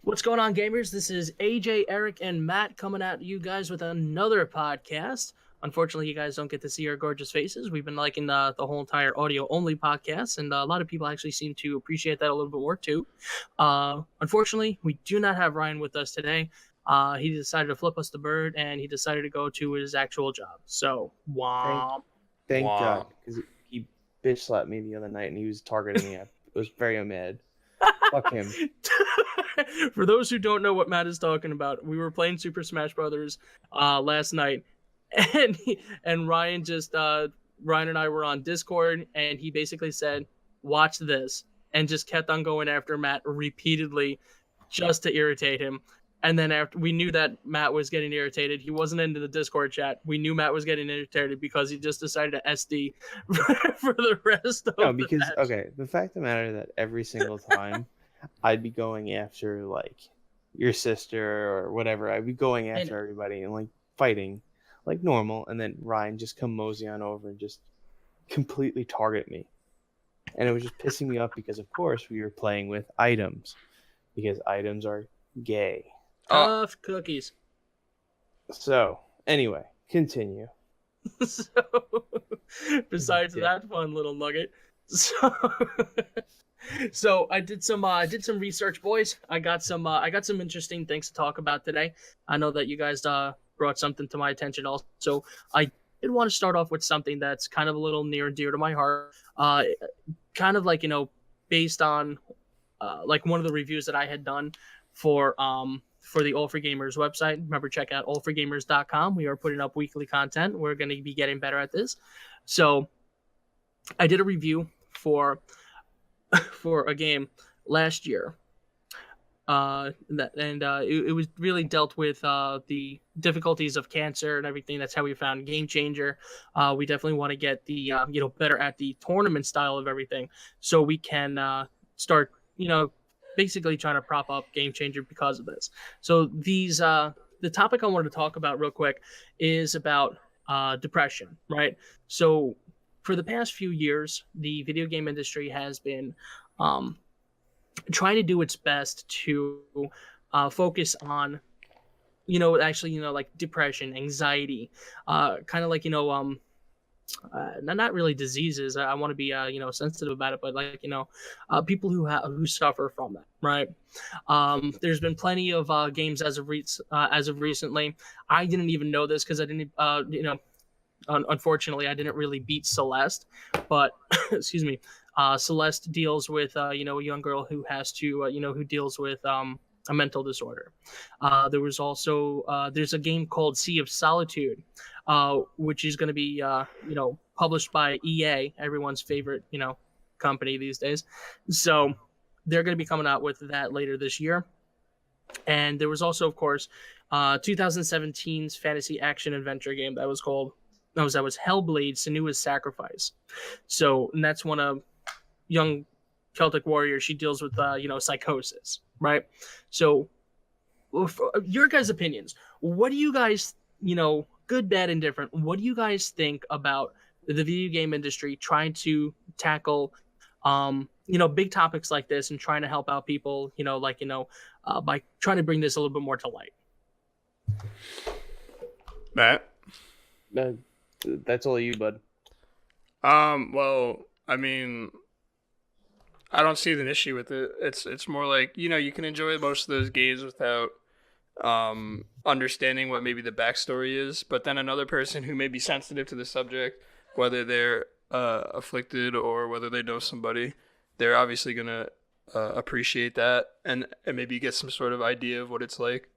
What's going on, gamers? This is AJ, Eric, and Matt coming at you guys with another podcast. Unfortunately, you guys don't get to see our gorgeous faces. We've been liking the whole entire audio-only podcast, and a lot of people actually seem to appreciate that a little bit more, too. Unfortunately, we do not have Ryan with us today. He decided to flip us the bird, and he decided to go to his actual job. So, womp. Thank Wow. God, because he bitch slapped me the other night and he was targeting me. I was very mad. Fuck him. For those who don't know what Matt is talking about, we were playing Super Smash Brothers last night, and Ryan and I were on Discord, and he basically said, "Watch this," and just kept on going after Matt repeatedly, just to irritate him. And then after we knew that Matt was getting irritated, he wasn't into the Discord chat. We knew Matt was getting irritated because he just decided to SD for the rest of No, the because match. okay, the fact of the matter that every single time I'd be going after like your sister or whatever, I'd be going after everybody and like fighting like normal, and then Ryan just come mosey on over and just completely target me. And it was just pissing me off because of course we were playing with items. Because items are gay. Tough cookies. So, anyway, continue. So, besides that fun little nugget, so I did some research, boys. I got some interesting things to talk about today. I know that you guys brought something to my attention also. I did want to start off with something that's kind of a little near and dear to my heart. Kind of like, based on like one of the reviews that I had done for the All4Gamerz website. Remember, check out all4gamers.com. We are putting up weekly content. We're going to be getting better at this. So I did a review for a game last year. It was really dealt with the difficulties of cancer and everything. That's how we found Game Changer. We definitely want to get the better at the tournament style of everything, so we can start basically trying to prop up Game Changer because of this. So the topic I wanted to talk about real quick is about depression, right? So for the past few years, the video game industry has been trying to do its best to focus on, like depression, anxiety, kind of like, not really diseases. I want to be sensitive about it, but like people who suffer from that, right? There's been plenty of games as of recently. I didn't even know this because I didn't unfortunately I didn't really beat Celeste, but excuse me. Celeste deals with a young girl who has to who deals with a mental disorder. There was also there's a game called Sea of Solitude, which is going to be published by EA, everyone's favorite company these days. So they're going to be coming out with that later this year. And there was also, of course, 2017's fantasy action adventure game that was Hellblade: Senua's Sacrifice. So, and that's one of young Celtic warrior. She deals with psychosis, right? So your guys' opinions, what do you guys good, bad, and different, what do you guys think about the video game industry trying to tackle big topics like this and trying to help out people by trying to bring this a little bit more to light? Matt? That's all you, bud. Well, I mean, I don't see an issue with it. It's more like, you can enjoy most of those games without understanding what maybe the backstory is, but then another person who may be sensitive to the subject, whether they're afflicted or whether they know somebody, they're obviously gonna appreciate that and maybe get some sort of idea of what it's like.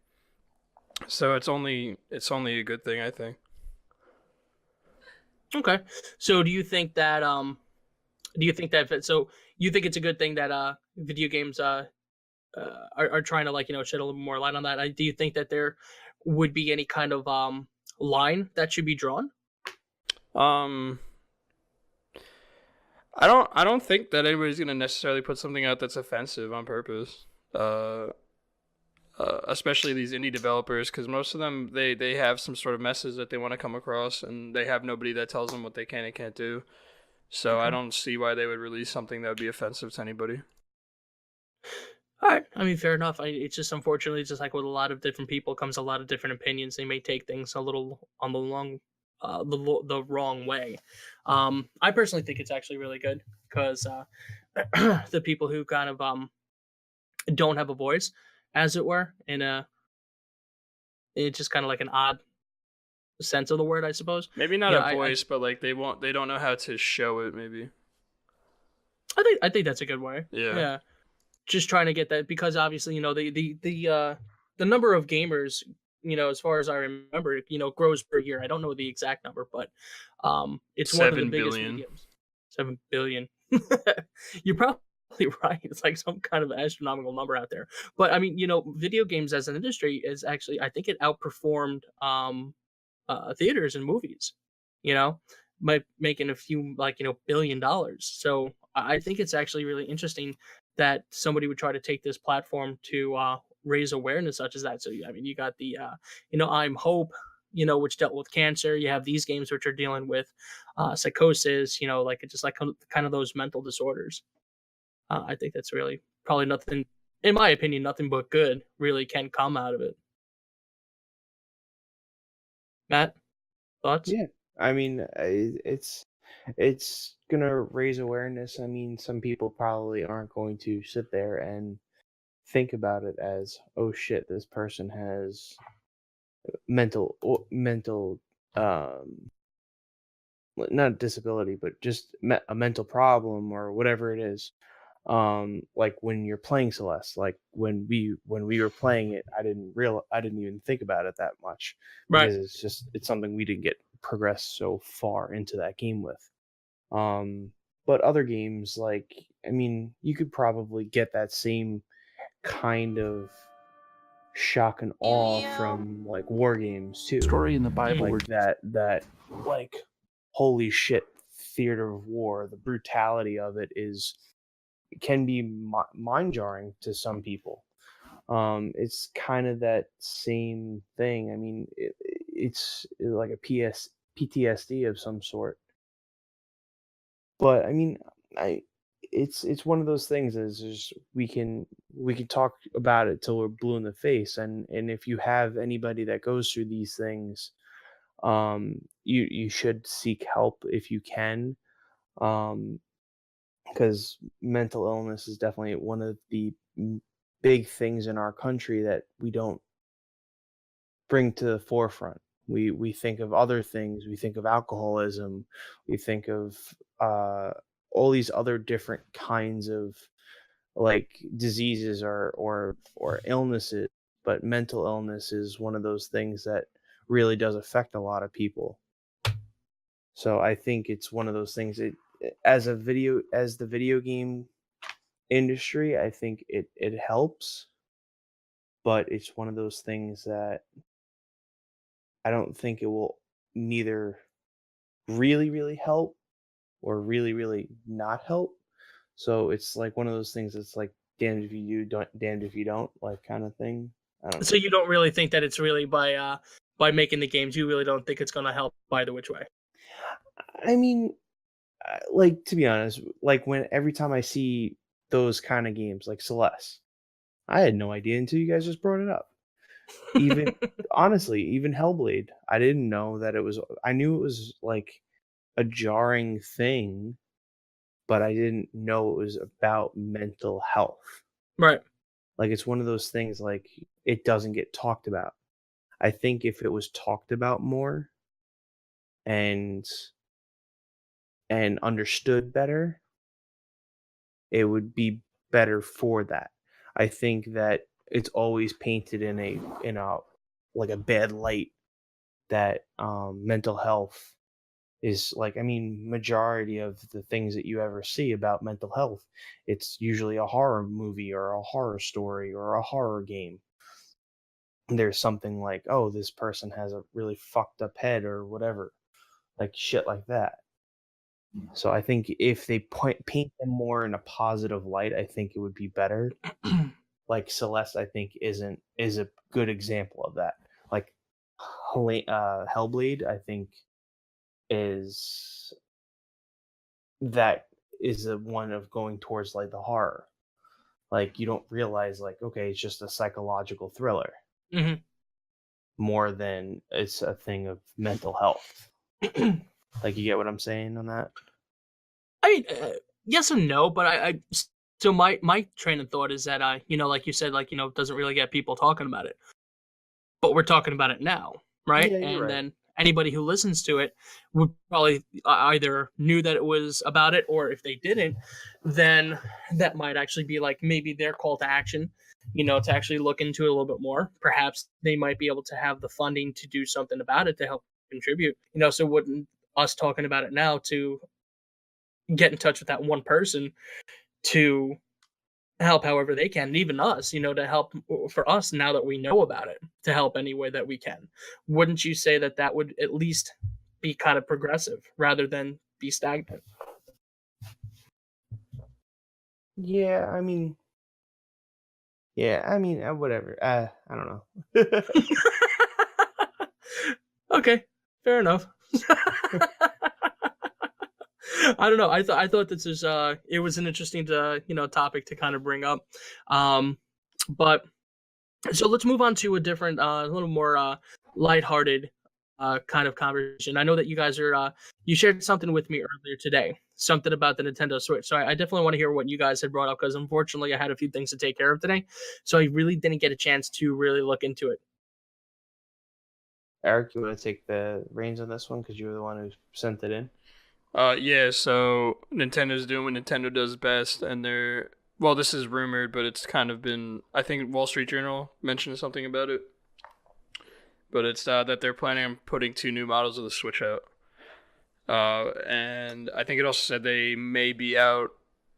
So it's only a good thing, I think. Okay, so do you think that so you think it's a good thing that video games are trying to shed a little more light on that? Do you think that there would be any kind of line that should be drawn? I don't think that anybody's gonna necessarily put something out that's offensive on purpose. Especially these indie developers, because most of them they have some sort of message that they want to come across, and they have nobody that tells them what they can and can't do. So I don't see why they would release something that would be offensive to anybody. All right. I mean, fair enough. It's just unfortunately, just like with a lot of different people, comes a lot of different opinions. They may take things a little on the the wrong way. I personally think it's actually really good because the people who kind of don't have a voice, as it were, in a it's just kind of like an odd sense of the word, I suppose. Maybe not You know, a I voice, but like they don't know how to show it. Maybe. I think that's a good way. Yeah. Yeah, just trying to get that because obviously the number of gamers, as far as I remember, grows per year. I don't know the exact number, but it's one of the 7 biggest billion. mediums. 7 billion. You're probably right. It's like some kind of astronomical number out there. But I mean, video games as an industry is actually, I think it outperformed theaters and movies. You know, by making a few like $1 billion. So I think it's actually really interesting that somebody would try to take this platform to raise awareness such as that. So I mean, you got the I'm Hope, which dealt with cancer. You have these games which are dealing with psychosis. Like it's just like kind of those mental disorders. I think that's really probably nothing, in my opinion, nothing but good really can come out of it. Matt, thoughts? Yeah, I mean, it's gonna raise awareness. I mean, some people probably aren't going to sit there and think about it as, oh shit, this person has mental um not disability, but just a mental problem or whatever it is. Like when you're playing Celeste, like when we were playing it, I didn't even think about it that much Right. because it's something we didn't get progressed so far into that game with. Um, but other games, like, I mean, you could probably get that same kind of shock and awe from like war games too. Story in the Bible Mm. where Like that like holy shit theater of war, the brutality of it is can be mind jarring to some people. It's kind of that same thing. I mean, it's like a PTSD of some sort. But I mean, I it's one of those things is just we can talk about it till we're blue in the face, and if you have anybody that goes through these things, you should seek help if you can, um, because mental illness is definitely one of the big things in our country that we don't bring to the forefront. We think of other things. We think of alcoholism. We think of uh, all these other different kinds of like diseases or illnesses. But mental illness is one of those things that really does affect a lot of people. So I think it's one of those things. As the video game industry, I think it helps, but it's one of those things that I don't think it will neither really, really help or really, really not help. So it's like one of those things that's like damned if you do, don't damned if you don't, like kind of thing. I don't So know. you don't really think that it's really by making the games, you really don't think it's going to help either which way. I mean, like to be honest, like when every time I see those kind of games like Celeste, I had no idea until you guys just brought it up. Even honestly, even Hellblade, I didn't know that it was. I knew it was like a jarring thing, but I didn't know it was about mental health. Right. Like it's one of those things like it doesn't get talked about. I think if it was talked about more and understood better, it would be better for that. I think that it's always painted in a like a bad light that mental health is like, I mean, majority of the things that you ever see about mental health, it's usually a horror movie or a horror story or a horror game. There's something like, oh, this person has a really fucked up head or whatever, like shit like that. So I think if they paint them more in a positive light, I think it would be better. Like Celeste, I think is a good example of that. Like Hellblade, I think is that is the one of going towards like the horror. like you don't realize like, okay, it's just a psychological thriller Mhm. more than it's a thing of mental health. Like, you get what I'm saying on that? I mean, yes and no, but so my train of thought is that like you said, like it doesn't really get people talking about it, but we're talking about it now, right? Yeah, you're And right. then anybody who listens to it would probably either knew that it was about it, or if they didn't, then that might actually be like maybe their call to action, to actually look into it a little bit more. Perhaps they might be able to have the funding to do something about it to help contribute. So wouldn't us talking about it now to get in touch with that one person to help however they can, and even us, to help for us now that we know about it, to help any way that we can. Wouldn't you say that that would at least be kind of progressive rather than be stagnant? Yeah, whatever. I don't know. Okay, fair enough. I don't know. I thought this is it was an interesting topic to kind of bring up. But so let's move on to a different, a little more lighthearted kind of conversation. I know that you guys are, you shared something with me earlier today, something about the Nintendo Switch. So I definitely want to hear what you guys had brought up because unfortunately I had a few things to take care of today. So I really didn't get a chance to really look into it. Eric, you want to take the reins on this one because you were the one who sent it in? Yeah, so Nintendo's doing what Nintendo does best, and well, this is rumored, but it's kind of been, I think Wall Street Journal mentioned something about it, but it's that they're planning on putting 2 new models of the Switch out. And I think it also said they may be out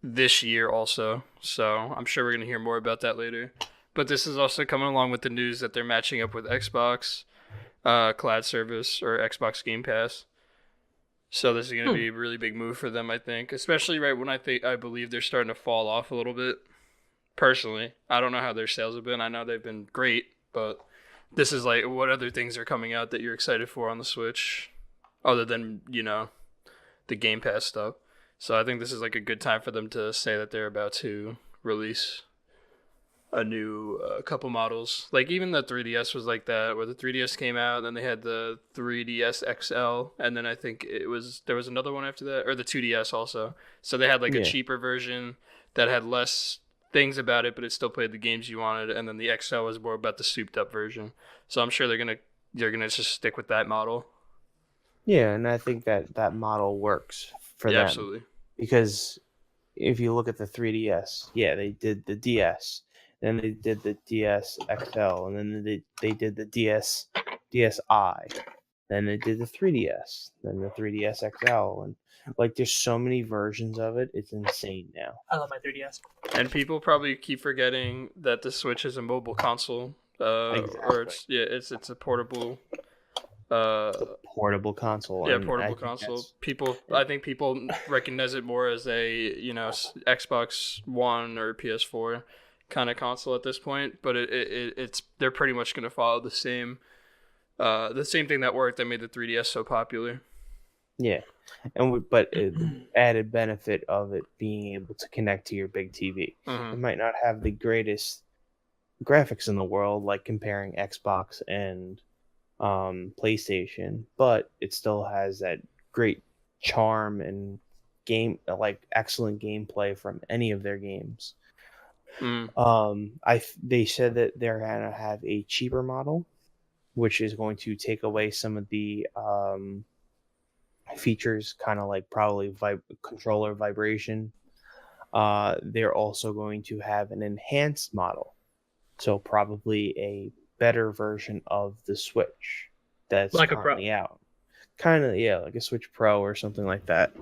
this year also, so I'm sure we're going to hear more about that later. But this is also coming along with the news that they're matching up with Xbox Cloud Service or Xbox Game Pass. So this is going to be a really big move for them, I think, especially right when I believe they're starting to fall off a little bit. Personally, I don't know how their sales have been. I know they've been great, but this is like, what other things are coming out that you're excited for on the Switch, other than the Game Pass stuff. So I think this is like a good time for them to say that they're about to release a new couple models. Like even the 3DS was like that, where the 3DS came out, and then they had the 3DS XL, and then I think there was another one after that, or the 2DS also. So they had like a cheaper version that had less things about it, but it still played the games you wanted, and then the XL was more about the souped up version. So I'm sure they're gonna just stick with that model. Yeah, and I think that model works for them. Absolutely. Because if you look at the 3DS, yeah, they did the DS, then they did the DS XL, and then they did the DSi, then they did the 3DS, then the 3DS XL, and like there's so many versions of it, it's insane now. I love my 3DS. And people probably keep forgetting that the Switch is a mobile console, Exactly. or it's a portable. Portable console. Yeah, portable console. I think people recognize it more as a Xbox One or PS4 kind of console at this point. But it's they're pretty much going to follow the same thing that worked that made the 3DS so popular. Yeah, but the added benefit of it being able to connect to your big TV. Mm-hmm. It might not have the greatest graphics in the world, like comparing Xbox and PlayStation, but it still has that great charm and excellent gameplay from any of their games. They said that they're gonna have a cheaper model, which is going to take away some of the features, kind of like probably controller vibration. They're also going to have an enhanced model, so probably a better version of the Switch that's Like currently out. Kind of, yeah, like a Switch Pro or something like that.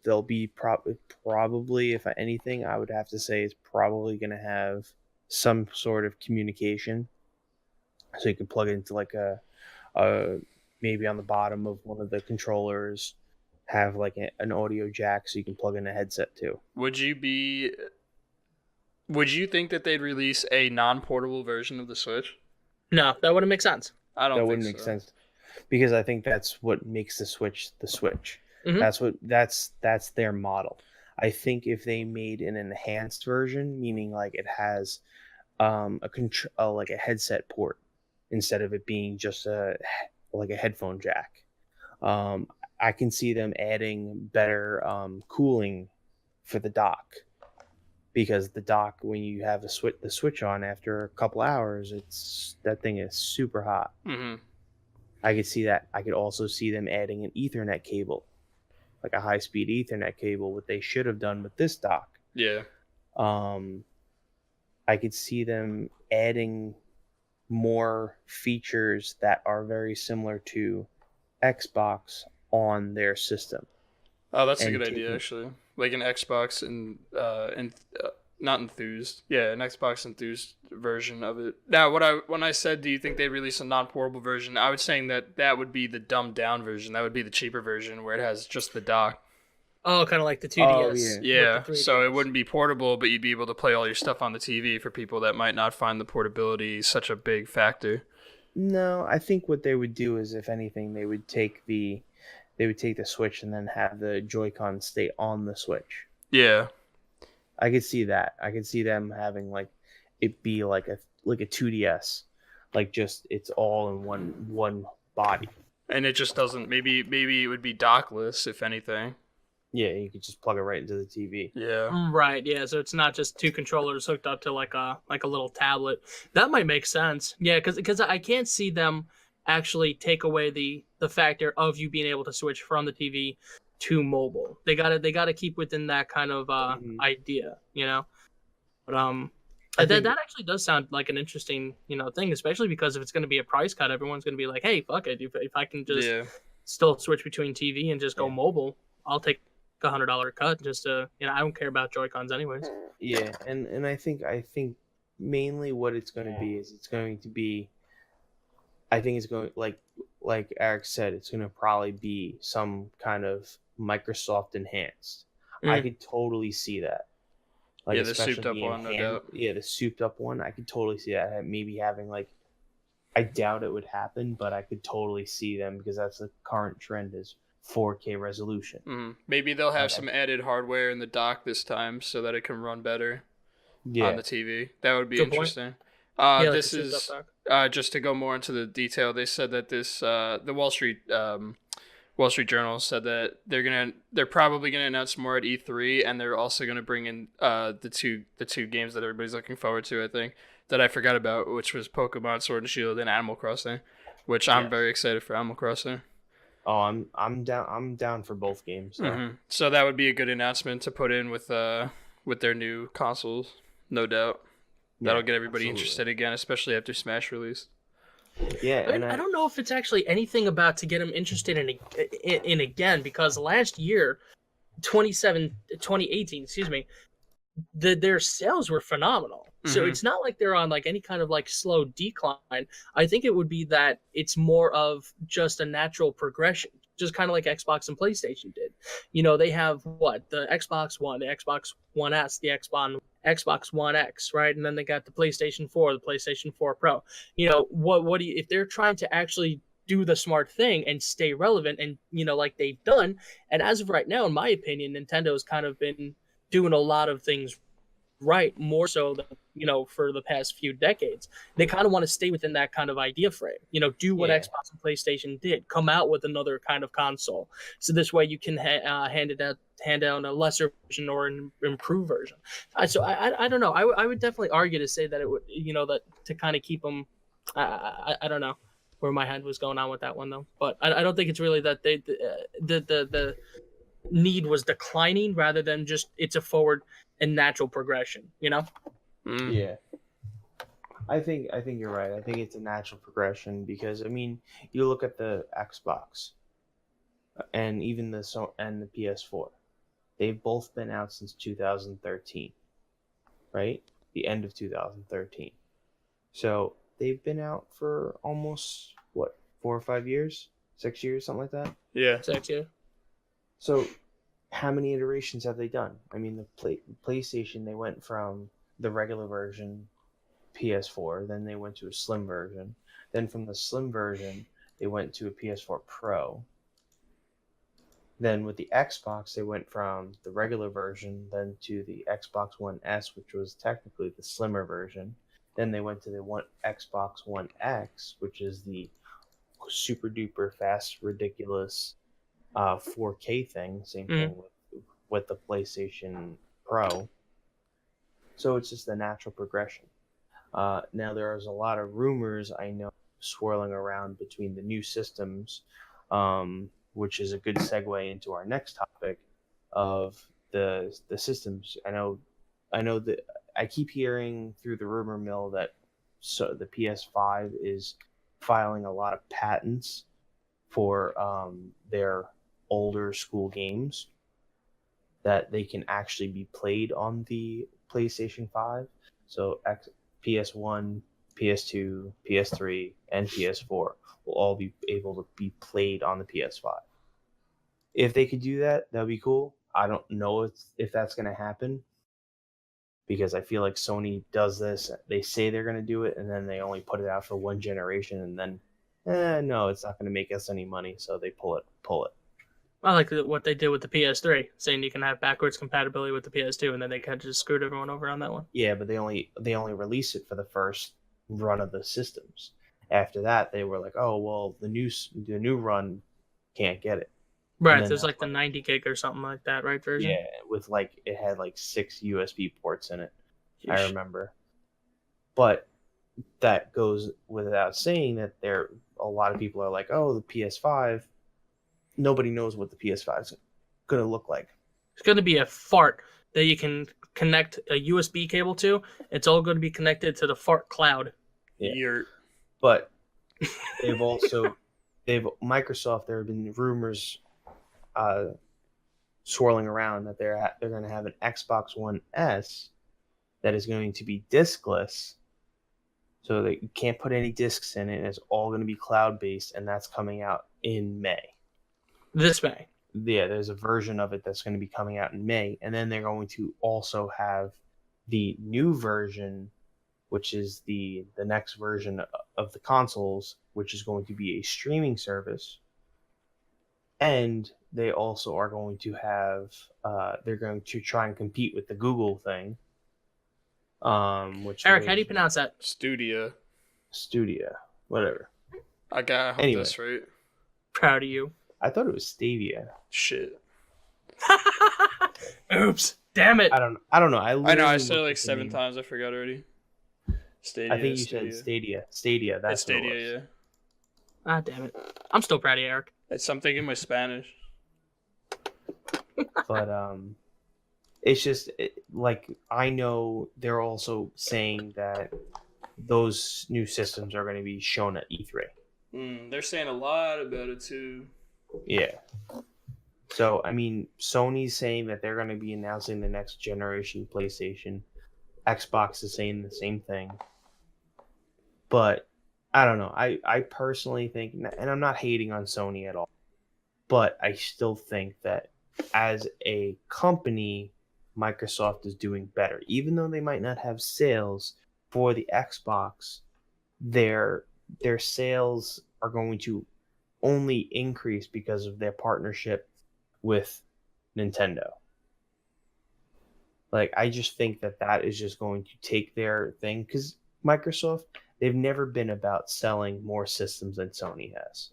They'll be probably, if anything, I would have to say it's probably going to have some sort of communication. So you can plug it into like a maybe on the bottom of one of the controllers, have like an audio jack so you can plug in a headset too. Would you think that they'd release a non-portable version of the Switch? No, that wouldn't make sense. I don't think that wouldn't make sense, because I think that's what makes the Switch the Switch. Mm-hmm. That's their model. I think if they made an enhanced version, meaning like it has like a headset port instead of it being just like a headphone jack, um, I can see them adding better cooling for the dock, because the dock, when you have the switch on after a couple hours, that thing is super hot. Mm-hmm. I could see that. I could also see them adding an Ethernet cable, like a high-speed Ethernet cable, what they should have done with this dock. Yeah. I could see them adding more features that are very similar to Xbox on their system. Oh, that's a And good idea, actually. Like an Xbox and not enthused. Yeah, an Xbox enthused version of it. Now, when I said, do you think they'd release a non-portable version? I was saying that would be the dumbed down version. That would be the cheaper version where it has just the dock. Oh, kind of like the 2DS. Yeah. With the So 3DS. it wouldn't be portable, but you'd be able to play all your stuff on the TV for people that might not find the portability such a big factor. No, I think what they would do is, if anything, they would take the Switch and then have the Joy-Con stay on the Switch. Yeah. I could see that. I could see them having like it be like a 2DS, like just it's all in one body. And it just doesn't. Maybe it would be dockless, if anything. Yeah, you could just plug it right into the TV. Yeah. Right, yeah. So it's not just two controllers hooked up to like a little tablet. That might make sense. Yeah, because I can't see them actually take away the factor of you being able to switch from the TV to mobile. They gotta keep within that kind of idea, you know. But that actually does sound like an interesting, thing, especially because if it's going to be a price cut, everyone's going to be like, hey, fuck it, if I can just still switch between TV and just go mobile, I'll take $100 cut just to, I don't care about Joy-Cons anyways. Yeah, and I think mainly what it's going to be is I think it's going, like Eric said, it's going to probably be some kind of Microsoft enhanced. I could totally see that. Like, the souped up one, no doubt. Yeah, the souped up one. I could totally see that. Maybe having I doubt it would happen, but I could totally see them, because that's the current trend, is 4K resolution. Mm-hmm. Maybe they'll have some added hardware in the dock this time so that it can run better on the TV. That would be interesting. This is just to go more into the detail. They said that this the Wall Street Journal said that they're probably gonna announce more at E3, and they're also gonna bring in the two games that everybody's looking forward to. I think that I forgot about, which was Pokemon Sword and Shield and Animal Crossing, which I'm very excited for Animal Crossing. Oh, I'm down for both games. So. Mm-hmm. So that would be a good announcement to put in with their new consoles, no doubt. That'll get everybody interested again, especially after Smash release. Yeah, and I don't know if it's actually anything about to get them interested in again, because last year, 2018, excuse me, their sales were phenomenal. So it's not like they're on any kind of slow decline. I think it would be that it's more of just a natural progression, just kind of like Xbox and PlayStation did. They have the Xbox One, the Xbox One S, the Xbox One X, right? And then they got the PlayStation 4, the PlayStation 4 Pro. What do you, if they're trying to actually do the smart thing and stay relevant, and like they've done, and as of right now, in my opinion, Nintendo's kind of been doing a lot of things right, more so than for the past few decades. They kind of want to stay within that kind of idea frame, do what Xbox and PlayStation did, come out with another kind of console, so this way you can hand down a lesser version or an improved version. So I don't know, I would definitely argue to say that it would, that to kind of keep them. I don't know where my head was going on with that one though, but I don't think it's really that the need was declining, rather than just it's a forward and natural progression. Yeah, I think you're right. I think it's a natural progression, because you look at the Xbox and even the PS4. They've both been out since 2013, right? The end of 2013. So they've been out for almost 4 or 5 years, 6 years, something like that. Yeah, 6 years. So how many iterations have they done? The PlayStation, they went from the regular version, PS4, then they went to a slim version. Then from the slim version, they went to a PS4 Pro. Then with the Xbox, they went from the regular version then to the Xbox One S, which was technically the slimmer version. Then they went to the Xbox One X, which is the super duper fast, ridiculous 4K thing. Same thing with the PlayStation Pro. So it's just a natural progression. Now there's a lot of rumors I know swirling around between the new systems, which is a good segue into our next topic of the systems. I know that I keep hearing through the rumor mill that the PS5 is filing a lot of patents for their older school games that they can actually be played on the PlayStation 5. So PS1, PS2, PS3, and PS4 will all be able to be played on the PS5. If they could do that, that'd be cool. I don't know if that's going to happen because I feel like Sony does this. They say they're going to do it, and then they only put it out for one generation, and then, no, it's not going to make us any money, so they pull it. I like what they did with the PS3, saying you can have backwards compatibility with the PS2, and then they kind of just screwed everyone over on that one. Yeah, but they only release it for the first run of the systems. After that, they were like, oh well, the new run can't get it. Right, there's like the 90 gig or something like that, right? Version. Yeah, with it had like 6 USB ports in it. Yeesh. I remember. But that goes without saying that a lot of people are like, oh, the PS5. Nobody knows what the PS5 is going to look like. It's going to be a fart that you can connect a USB cable to. It's all going to be connected to the fart cloud. Yeah. But Microsoft, there have been rumors swirling around that they're going to have an Xbox One S that is going to be diskless. So that you can't put any discs in it, and it's all going to be cloud-based, and that's coming out in May. This May. Yeah, there's a version of it that's going to be coming out in May, and then they're going to also have the new version, which is the next version of the consoles, which is going to be a streaming service. And they also are going to have, they're going to try and compete with the Google thing. Which Eric, how do you pronounce that? Stadia, whatever. I hope that's right. Proud of you. I thought it was Stadia. Shit. Oops. Damn it. I don't know. I know. I said it like 7 times. I forgot already. Stadia. I think you said Stadia. Stadia. That's Stadia. Yeah. Ah, damn it. I'm still proud of you, Eric. It's something in my Spanish. But it's just like I know they're also saying that those new systems are going to be shown at E3. They're saying a lot about it too. Yeah. So, I mean, Sony's saying that they're going to be announcing the next generation PlayStation. Xbox is saying the same thing. But, I don't know. I personally think, and I'm not hating on Sony at all, but I still think that as a company, Microsoft is doing better. Even though they might not have sales for the Xbox, their sales are going to only increase because of their partnership with Nintendo. Like, I just think that is just going to take their thing, because Microsoft, they've never been about selling more systems than Sony has.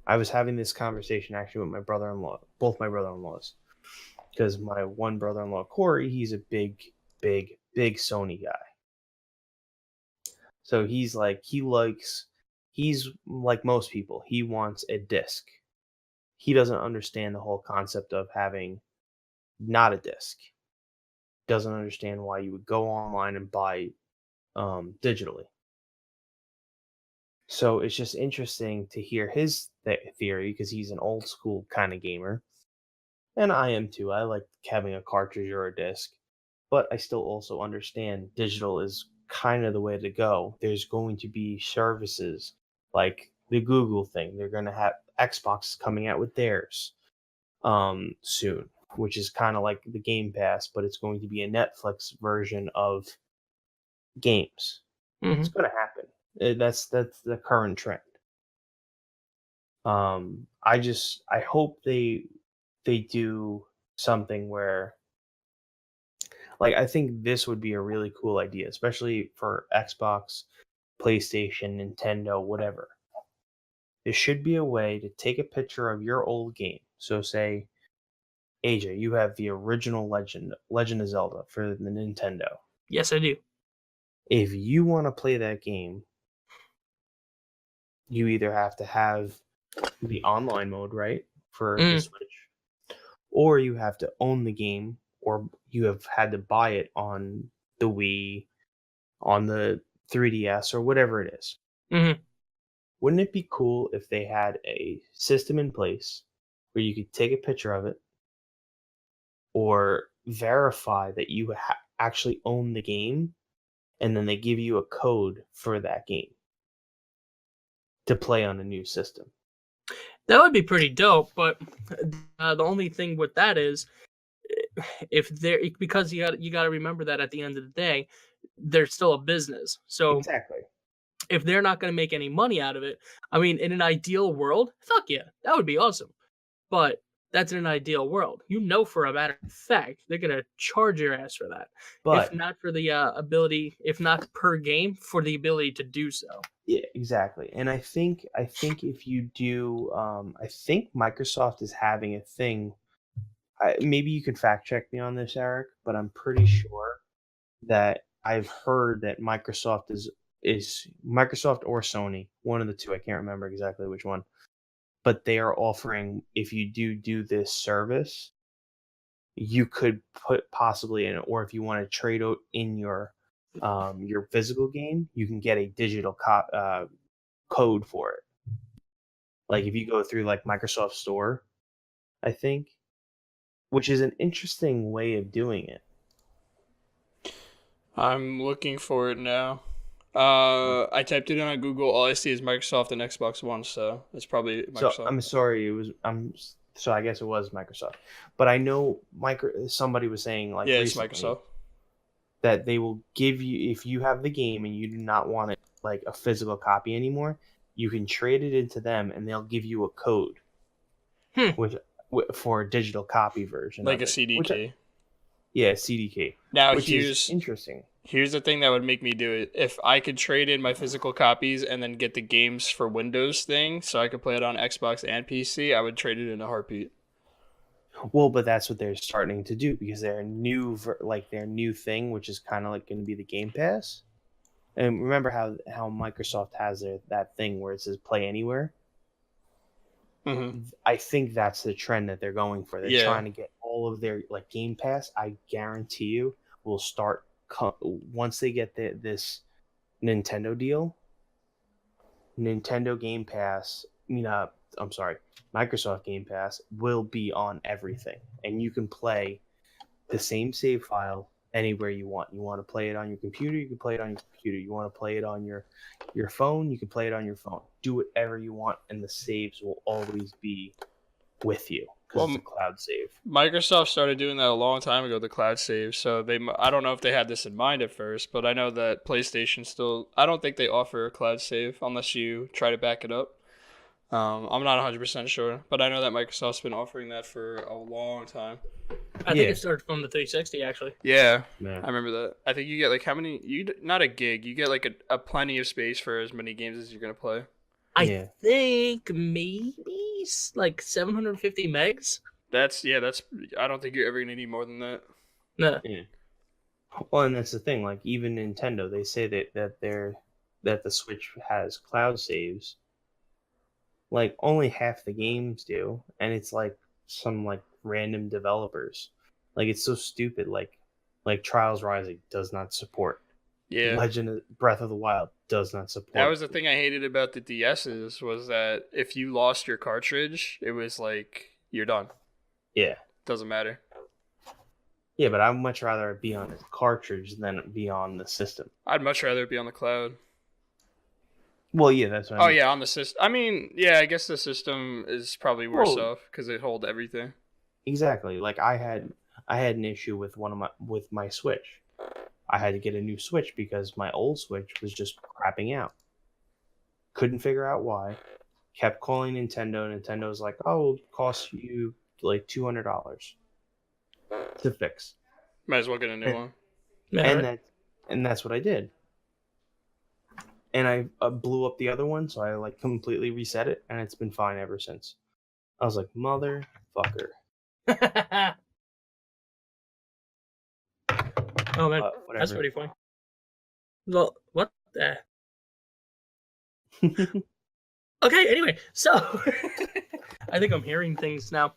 I was having this conversation actually with my brother-in-law, both my brother-in-laws, because my one brother-in-law, Corey, he's a big Sony guy. So he's like most people. He wants a disc. He doesn't understand the whole concept of having not a disc. Doesn't understand why you would go online and buy digitally. So it's just interesting to hear his theory, because he's an old school kind of gamer. And I am too. I like having a cartridge or a disc. But I still also understand digital is kind of the way to go. There's going to be services like the Google thing. They're going to have Xbox coming out with theirs soon, which is kind of like the Game Pass, but it's going to be a Netflix version of games. It's going to happen. That's the current trend. I hope they they do something where, like, I think this would be a really cool idea, especially for Xbox, PlayStation, Nintendo, whatever. There should be a way to take a picture of your old game. So say, AJ, you have the original Legend of Zelda for the Nintendo. Yes, I do. If you want to play that game, you either have to have the online mode, right, for the Switch, or you have to own the game, or you have had to buy it on the Wii, on the 3DS, or whatever it is. Mm-hmm. Wouldn't it be cool if they had a system in place where you could take a picture of it or verify that you actually own the game, and then they give you a code for that game to play on a new system? That would be pretty dope, but the only thing with that is, if they're because you got to remember that at the end of the day, they're still a business. So Exactly. if they're not going to make any money out of it, I mean, in an ideal world, fuck yeah, that would be awesome. But that's in an ideal world. You know, for a matter of fact, they're going to charge your ass for that. But If not for the ability, if not per game, for the ability to do so. yeah, exactly. And I think if you do, I think Microsoft is having a thing. Maybe you can fact check me on this, Eric, but I'm pretty sure that I've heard that Microsoft is Microsoft or Sony, one of the two. I can't remember exactly which one, but they are offering, if you do this service, you could put possibly in, or if you want to trade out in your physical game, you can get a digital code for it. Like if you go through like Microsoft Store, I think, which is an interesting way of doing it. I'm looking for it now. I typed it in on Google. All I see is Microsoft and Xbox One, so it's probably Microsoft. So I'm sorry, so I guess it was Microsoft. But I know somebody was saying like it's Microsoft, that they will give you, if you have the game and you do not want it like a physical copy anymore, you can trade it into them and they'll give you a code for a digital copy version, like a CDK. Yeah, CDK. Now which is interesting. Here's the thing that would make me do it. If I could trade in my physical copies and then get the games for Windows thing, so I could play it on Xbox and PC, I would trade it in a heartbeat. Well, but that's what they're starting to do, because their new thing, which is kind of like going to be the Game Pass. And remember how Microsoft has that thing where it says Play Anywhere? Mm-hmm. I think that's the trend that they're going for. They're trying to get all of their like Game Pass. I guarantee you will start once they get this Nintendo deal. Nintendo Game Pass, I'm sorry, Microsoft Game Pass will be on everything, and you can play the same save file anywhere you want. You want to play it on your computer, you can play it on your computer. You want to play it on your phone, you can play it on your phone. Do whatever you want, and the saves will always be with you because it's a cloud save. Microsoft started doing that a long time ago, the cloud save. So I don't know if they had this in mind at first, but I know that PlayStation still, I don't think they offer a cloud save unless you try to back it up. I'm not 100% sure, but I know that Microsoft's been offering that for a long time. I think it started from the 360, actually. Yeah, I remember that. I think you get like how many? Not a gig. You get like a plenty of space for as many games as you're gonna play. I think maybe like 750 megs. That's. I don't think you're ever gonna need more than that. No. Yeah. Well, and that's the thing. Like even Nintendo, they say that the Switch has cloud saves. Like only half the games do, and it's like some like random developers. Like it's so stupid. Like Trials Rising does not support. Yeah. Legend of Breath of the Wild does not support. That was the thing I hated about the DS's, was that if you lost your cartridge, it was like you're done. Yeah. Doesn't matter. Yeah, but I'd much rather it be on a cartridge than be on the system. I'd much rather it be on the cloud. Well, yeah, that's what I mean. Yeah, on the system. I mean, yeah, I guess the system is probably worse off because it holds everything. Exactly. Like I had an issue with with my Switch. I had to get a new Switch because my old Switch was just crapping out. Couldn't figure out why. Kept calling Nintendo. Nintendo's like, "Oh, it'll cost you like $200 to fix. Might as well get a new one. Yeah, And right? that's what I did. And I blew up the other one, so I like completely reset it, and it's been fine ever since. I was like, motherfucker. Oh man, But that's whatever. pretty funny. Well, what the? Okay, anyway, so I think I'm hearing things now.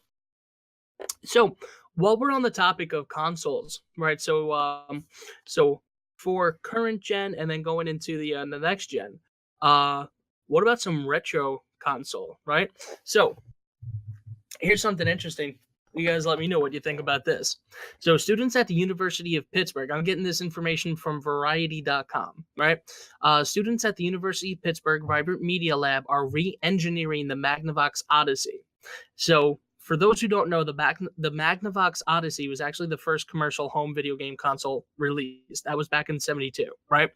So while we're on the topic of consoles, right? So for current gen and then going into the next gen, what about some retro console, right? So here's something interesting. You guys let me know what you think about this. So, students at the University of Pittsburgh, I'm getting this information from Variety.com, right? Students at the University of Pittsburgh Vibrant Media Lab are re engineering the Magnavox Odyssey. So, for those who don't know, the Magnavox Odyssey was actually the first commercial home video game console released. That was back in '72, right?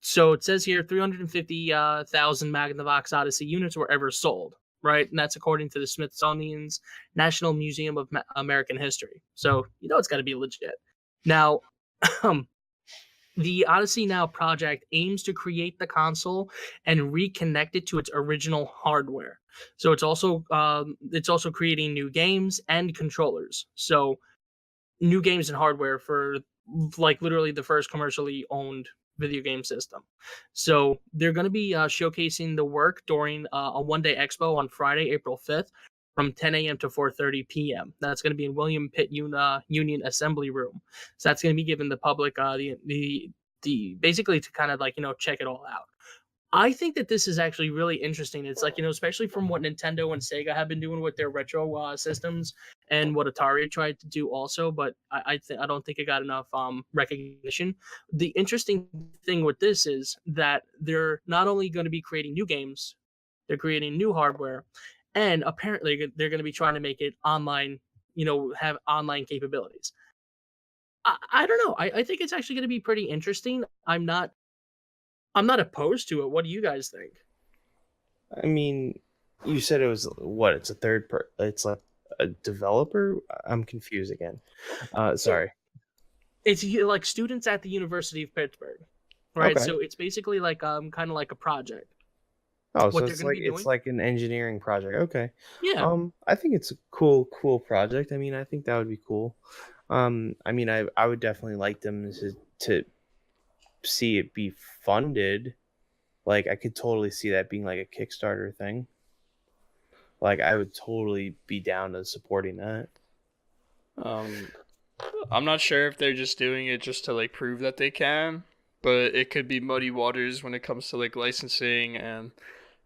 So it says here 350,000 Magnavox Odyssey units were ever sold, right? And that's according to the Smithsonian's National Museum of American History. So, it's got to be legit. Now, the Odyssey Now project aims to create the console and reconnect it to its original hardware. So it's also creating new games and controllers. So new games and hardware for like literally the first commercially owned video game system. So they're going to be showcasing the work during a one-day expo on Friday, April 5th from 10 a.m. to 4:30 p.m. That's going to be in William Pitt Union Assembly Room. So that's going to be giving the public the basically to kind of like, check it all out. I think that this is actually really interesting. It's like, especially from what Nintendo and Sega have been doing with their retro systems and what Atari tried to do also, but I don't think it got enough recognition. The interesting thing with this is that they're not only going to be creating new games, they're creating new hardware, and apparently they're going to be trying to make it online, have online capabilities. I don't know. I think it's actually going to be pretty interesting. I'm not opposed to it. What do you guys think? I mean, you said it was what? It's a it's like a developer? I'm confused again. Sorry. It's like students at the University of Pittsburgh, right? Okay. So it's basically like kind of like a project. Oh, What so they're going to be doing? it's like an engineering project. Okay. Yeah. I think it's a cool project. I mean, I think that would be cool. I mean, I would definitely like them to see it be funded. Like, I could totally see that being like a Kickstarter thing. Like, I would totally be down to supporting that. I'm not sure if they're just doing it just to like prove that they can, but it could be muddy waters when it comes to like licensing and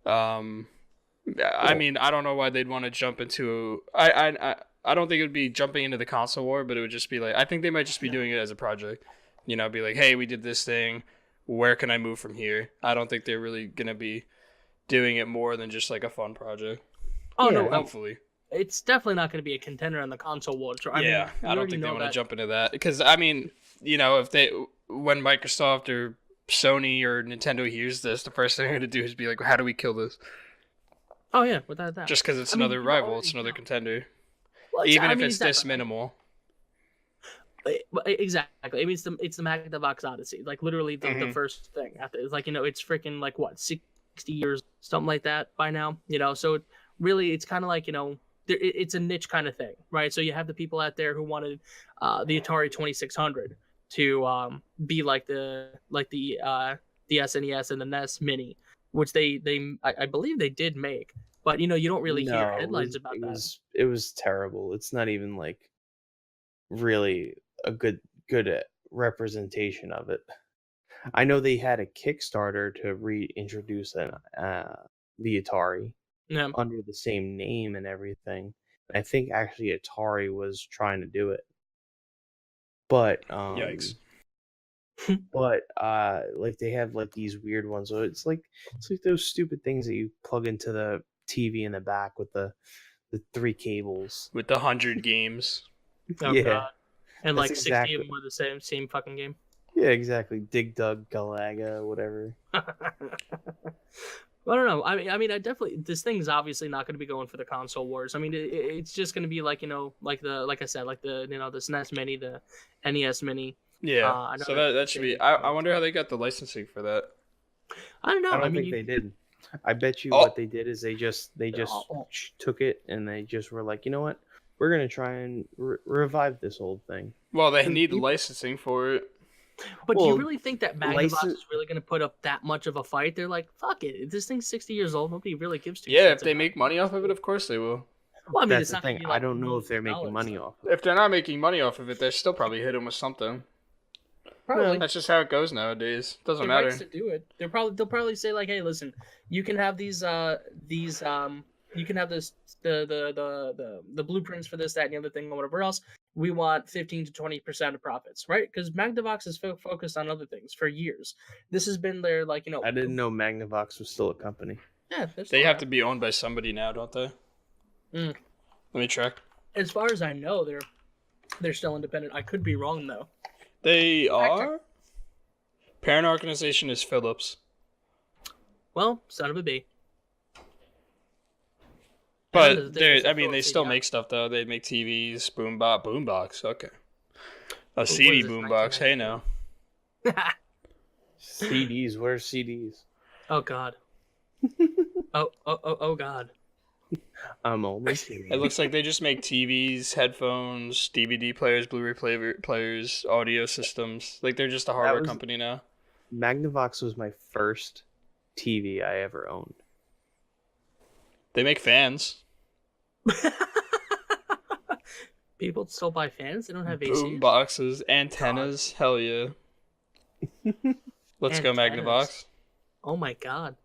I mean, I don't know why they'd want to jump into I don't think it would be jumping into the console war, but it would just be like I think they might just be doing it as a project. Be like, "Hey, we did this thing. Where can I move from here?" I don't think they're really going to be doing it more than just like a fun project. Oh Yeah. no, Hopefully. it's definitely not going to be a contender on the console wars. I don't think they want to jump into that because I mean, if when Microsoft or Sony or Nintendo hears this, the first thing they're going to do is be like, "How do we kill this?" Oh yeah, without that. Just because it's another rival, it's another contender. Well, Even if it's this minimal. Exactly. I mean, it's the Magnavox Odyssey. Like literally the first thing. It's like it's freaking like what 60 years, something like that by now. So really, it's kind of like it's a niche kind of thing, right? So you have the people out there who wanted the Atari 2600 to be like the SNES and the NES Mini, which I believe they did make, but you don't really hear headlines about that. It was terrible. It's not even like really a good representation of it. I know they had a Kickstarter to reintroduce the Atari under the same name and everything. I think actually Atari was trying to do it, but Yikes. But like they have like these weird ones. So it's like those stupid things that you plug into the TV in the back with the 3 cables with the 100 games. Oh, yeah. God. And That's like 60 exactly. of them were the same fucking game. Yeah, exactly. Dig Dug Galaga, whatever. I don't know. I definitely this thing's obviously not going to be going for the console wars. I mean, it's just going to be like like I said, like the the SNES Mini, the NES Mini. Yeah. I know So that should they be. make I products. wonder how they got the licensing for that. I don't know. I I don't mean, think they did. I bet you Oh. what they did is they just Oh. took it and they just were like, you know what, we're gonna try and revive this old thing. Well, they 'Cause need people- licensing for it. But do you Well, really think that Magnavox license- is really going to put up that much of a fight? They're like, fuck it. This thing's 60 years old. Nobody really gives two Yeah, shits if they about make money off of it, of course they will. Well, I mean, That's it's the not gonna thing. be I like don't know if they're millions of making dollars, money so- off of it. If they're not making money off of it, they're still probably hit them with something. Probably. That's just how it goes nowadays. Doesn't The matter. rights to do it. They'll probably say like, hey, listen, you can have you can have this the blueprints for this, that, and the other thing, or whatever else. We want 15 to 20% of profits, right? Because Magnavox is focused on other things for years. This has been their like I didn't know Magnavox was still a company. Yeah, They have to be owned by somebody now, don't they? Mm. Let me check. As far as I know, they're still independent. I could be wrong though. They are. Parent organization is Philips. Well, son of a b. But There's I mean, they Philips still CDI. make stuff though. They make TVs, boombox. Okay, a What CD is this, boombox. Hey now. CDs, where's CDs? Oh God. Oh God. I'm only kidding. It looks like they just make TVs, headphones, DVD players, Blu-ray players, audio systems. Like they're just a hardware was- company now. Magnavox was my first TV I ever owned. They make fans, People still buy fans. They don't have boom ACs. boxes, antennas. Hell yeah. Let's go Antennas. Magnavox. Oh my God.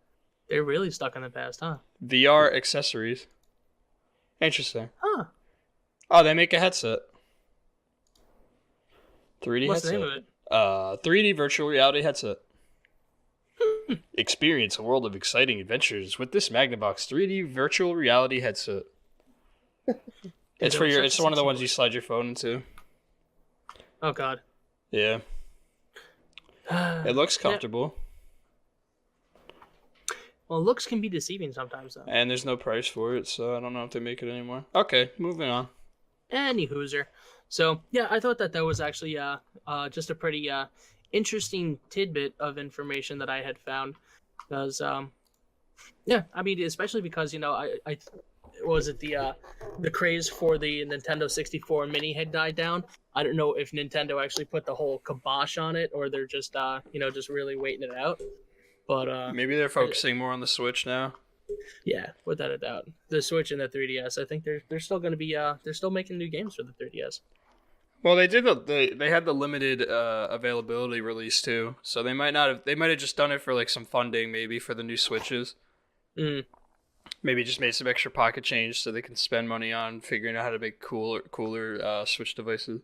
They're really stuck in the past, huh? VR accessories. Interesting. Huh. Oh, they make a headset. 3D What's headset. the name of it? 3D virtual reality headset. Experience a world of exciting adventures with this Magnavox 3D virtual reality headset. It's for your. It's one of the ones you slide your phone into. Oh God. Yeah, it looks comfortable, Well, looks can be deceiving sometimes, though. and there's no price for it, so I don't know if they make it anymore. Okay, moving on. Any hooser. So yeah, I thought that was actually just a pretty interesting tidbit of information that I had found. Because yeah, I mean, especially because I was it the craze for the Nintendo 64 Mini had died down. I don't know if Nintendo actually put the whole kibosh on it, or they're just just really waiting it out. But Maybe they're focusing more on the Switch now. yeah, without a doubt, the Switch and the 3DS, I think they're still going to be they're still making new games for the 3DS. Well, they did. They had the limited availability release too, so they might not have. They might have just done it for like some funding, maybe for the new Switches. Mm. Maybe just made some extra pocket change so they can spend money on figuring out how to make cooler Switch devices.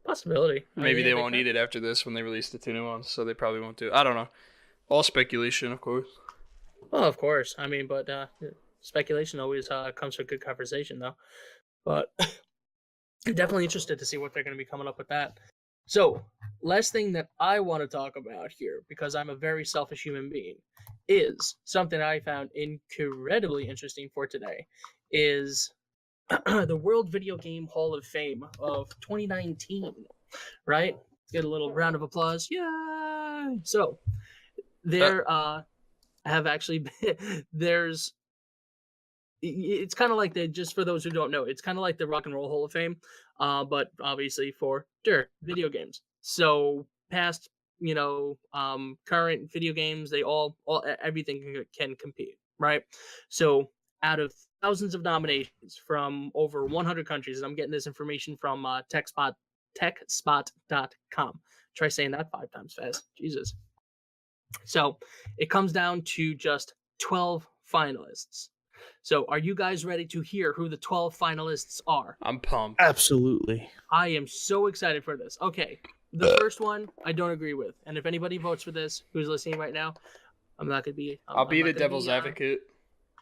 Possibility. Maybe they won't need it after this when they release the 2 new ones, so they probably won't do it. I don't know. All speculation, of course. Well, of course. I mean, but speculation always comes with good conversation, though. But I'm definitely interested to see what they're going to be coming up with that. So, last thing that I want to talk about here, because I'm a very selfish human being, is something I found incredibly interesting for today, is the World Video Game Hall of Fame of 2019, right? Let's get a little round of applause. Yay! So, there have actually been, it's kind of like just for those who don't know, it's kind of like the Rock and Roll Hall of Fame, but obviously for video games. So past, current video games, they all everything can compete, right? So out of thousands of nominations from over 100 countries, and I'm getting this information from techspot.com. Try saying that 5 times fast. Jesus. So it comes down to just 12 finalists. So are you guys ready to hear who the 12 finalists are? I'm pumped. Absolutely. I am so excited for this. Okay, the first one I don't agree with. And if anybody votes for this who's listening right now, I'm not going to be... I'll be the devil's advocate.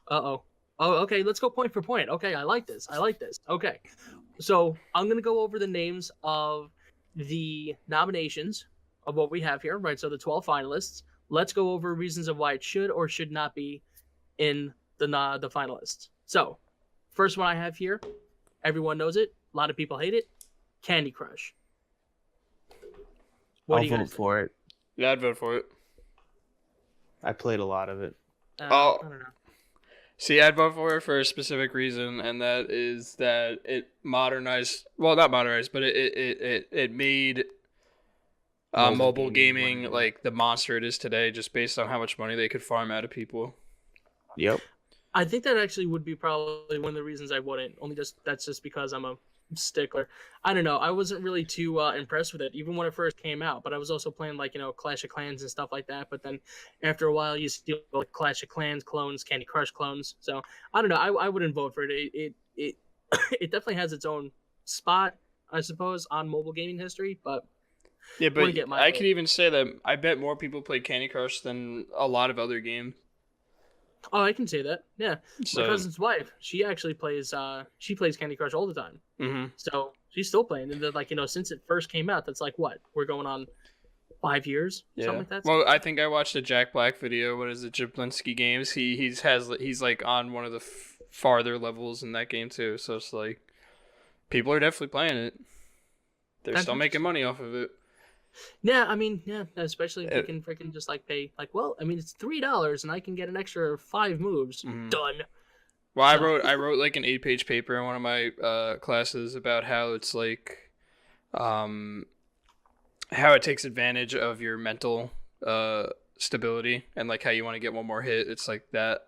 Uh-oh. Oh, okay, let's go point for point. Okay, I like this. Okay, so I'm going to go over the names of the nominations of what we have here, right? So the 12 finalists. let's go over reasons of why it should or should not be in the finalists. So, first one I have here, everyone knows it. A lot of people hate it. Candy Crush. What I'll do you vote guys for it. Yeah, I'd vote for it. I played a lot of it. think? I don't know. See, I'd vote for it for a specific reason, and that is that it modernized. Well, not modernized, but it made mobile gaming like the monster it is today, just based on how much money they could farm out of people. Yep. I think that actually would be probably one of the reasons I wouldn't. That's just because I'm a stickler. I don't know. I wasn't really too impressed with it, even when it first came out. But I was also playing like Clash of Clans and stuff like that. But then after a while, you see like Clash of Clans clones, Candy Crush clones. So I don't know. I wouldn't vote for it. It it definitely has its own spot, I suppose, on mobile gaming history. But Yeah, but wouldn't get my I vote. could even say that I bet more people play Candy Crush than a lot of other games. Oh, I can say that. Yeah, So, my cousin's wife, she actually plays. She plays Candy Crush all the time. mhm. So she's still playing, and then, like since it first came out, that's like what we're going on 5 years, Yeah. something like that. Well, I think I watched a Jack Black video. What is it, Jablinski Games? He's like on one of the farther levels in that game too. So it's like people are definitely playing it. They're That's still making money off of it. Yeah, I mean, yeah, especially if Uh, you can freaking just like pay, like, well, I mean, it's $3 and I can get an extra 5 moves. Mhm. Done. Well, I So- wrote like an 8-page paper in one of my classes about how it's like, how it takes advantage of your mental stability and like how you want to get one more hit. It's like that.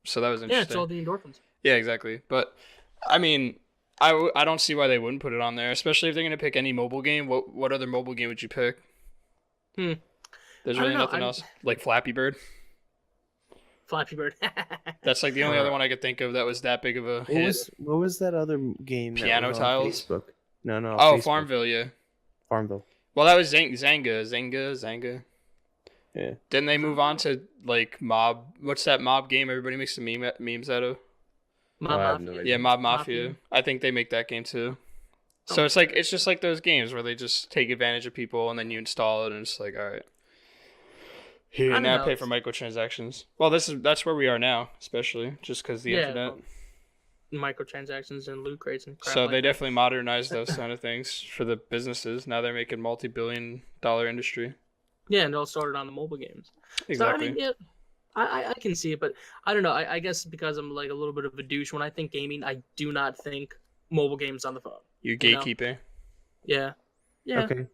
So that was Yeah, interesting. it's all the endorphins. Yeah, exactly. But I mean, I don't see why they wouldn't put it on there, especially if they're gonna pick any mobile game. What other mobile game would you pick? Hmm. There's I don't really know, nothing I'm- else like Flappy Bird. Flappy Bird. That's like the only other one I could think of that was that big of a hit. What was that other game? That Piano was on Tiles? Facebook? No. Oh, Facebook. Farmville, yeah. Farmville. Well, that was Zanga. Yeah. Didn't they move on to like Mob? What's that Mob game everybody makes some memes out of? Mob I have Mafia. no idea. Yeah, Mob Mafia. Mafia. I think they make that game too. Oh. So it's just like those games where they just take advantage of people and then you install it and it's like, all right, I here don't now know, pay it's- for microtransactions. Well, that's where we are now, especially just because the internet. Microtransactions and loot crates and crap. So like they that. definitely modernized those kind of things for the businesses. Now they're making multi-billion-dollar industry. Yeah, and it all started on the mobile games. Exactly. So, I mean, yeah, I can see it, but I don't know. I guess because I'm like a little bit of a douche, when I think gaming, I do not think mobile games on the phone. You're you know? gatekeeping. Yeah. Yeah. Okay. I'm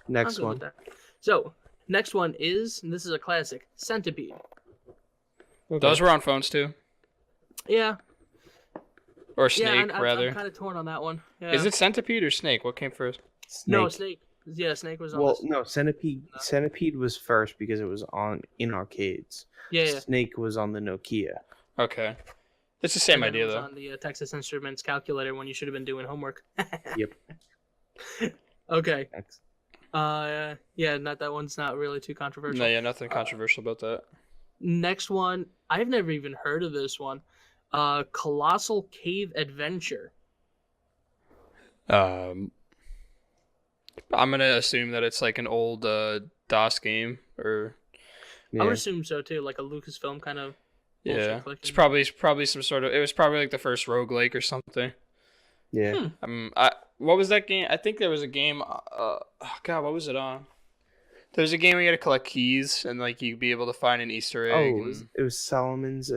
Next good one. with that. So, next one is, and this is a classic, Centipede. Those were on phones too, Yeah. or Yeah, Snake I'm rather. kind of torn on that one. Yeah. Is it Centipede or Snake? What came first? No, Snake. Snake. Yeah, Snake was on Well, this. no, Centipede was first because it was in arcades. Yeah. Snake was on the Nokia. Okay, it's the same And then idea it was though. on the Texas Instruments calculator when you should have been doing homework. Yep. Okay. Next. Yeah, that one's not really too controversial. No, yeah, nothing controversial about that. Next one, I've never even heard of this one. Colossal Cave Adventure. I'm gonna assume that it's like an old DOS game, or I would Yeah. assume so too, like a Lucasfilm kind of. yeah, bullshit it's collection. probably some sort of. It was probably like the first roguelike or something. Yeah. What was that game? I think there was a game. Oh God, what was it on? There was a game where you had to collect keys and like you'd be able to find an Easter Oh, egg. it was Solomon's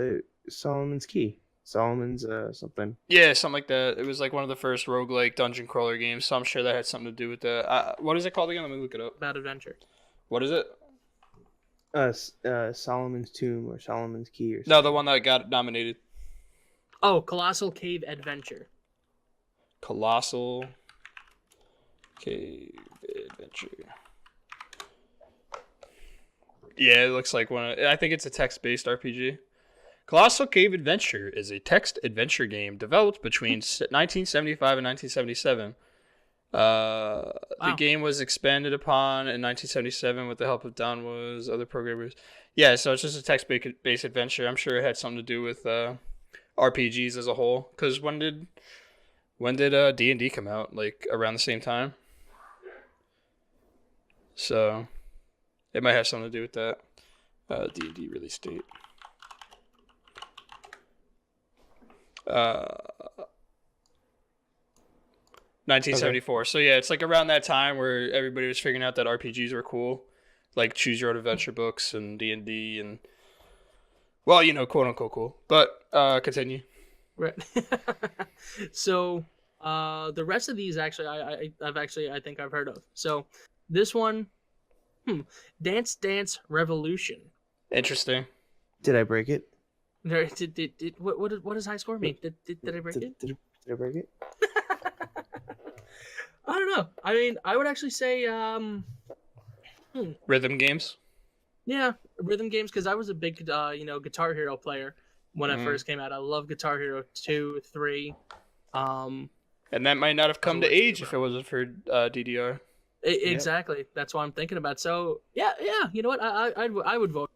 key. Solomon's something. Yeah, something like that. It was like one of the first roguelike dungeon crawler games, so I'm sure that had something to do with that. What is it called again? Let me look it up. About adventure. What is it? Solomon's Tomb or Solomon's Key or something. No, the one that got nominated. Oh, Colossal Cave Adventure. Colossal Cave Adventure. Yeah, it looks like one. I think it's a text-based RPG. Colossal Cave Adventure is a text adventure game developed between 1975 and 1977. The Wow. game was expanded upon in 1977 with the help of Don Was, other programmers. Yeah, so it's just a text-based adventure. I'm sure it had something to do with RPGs as a whole. Because when did D&D come out? Like around the same time. So it might have something to do with that. D&D release date. 1974. Okay. So yeah, it's like around that time where everybody was figuring out that RPGs were cool, like choose your own adventure books and D&D and, well, you know, quote unquote cool. But continue. Right. So the rest of these actually I think I've heard of. So this one, Dance Dance Revolution. Interesting. Did I break it? What does high score mean? Did I break it? Did I break it? I don't know. I mean, I would actually say rhythm games. Yeah, rhythm games, because I was a big Guitar Hero player when it first came out. I love Guitar Hero 2, 3. And that might not have come to age if it wasn't for DDR. Exactly. That's what I'm thinking about. So yeah. You know what? I would vote.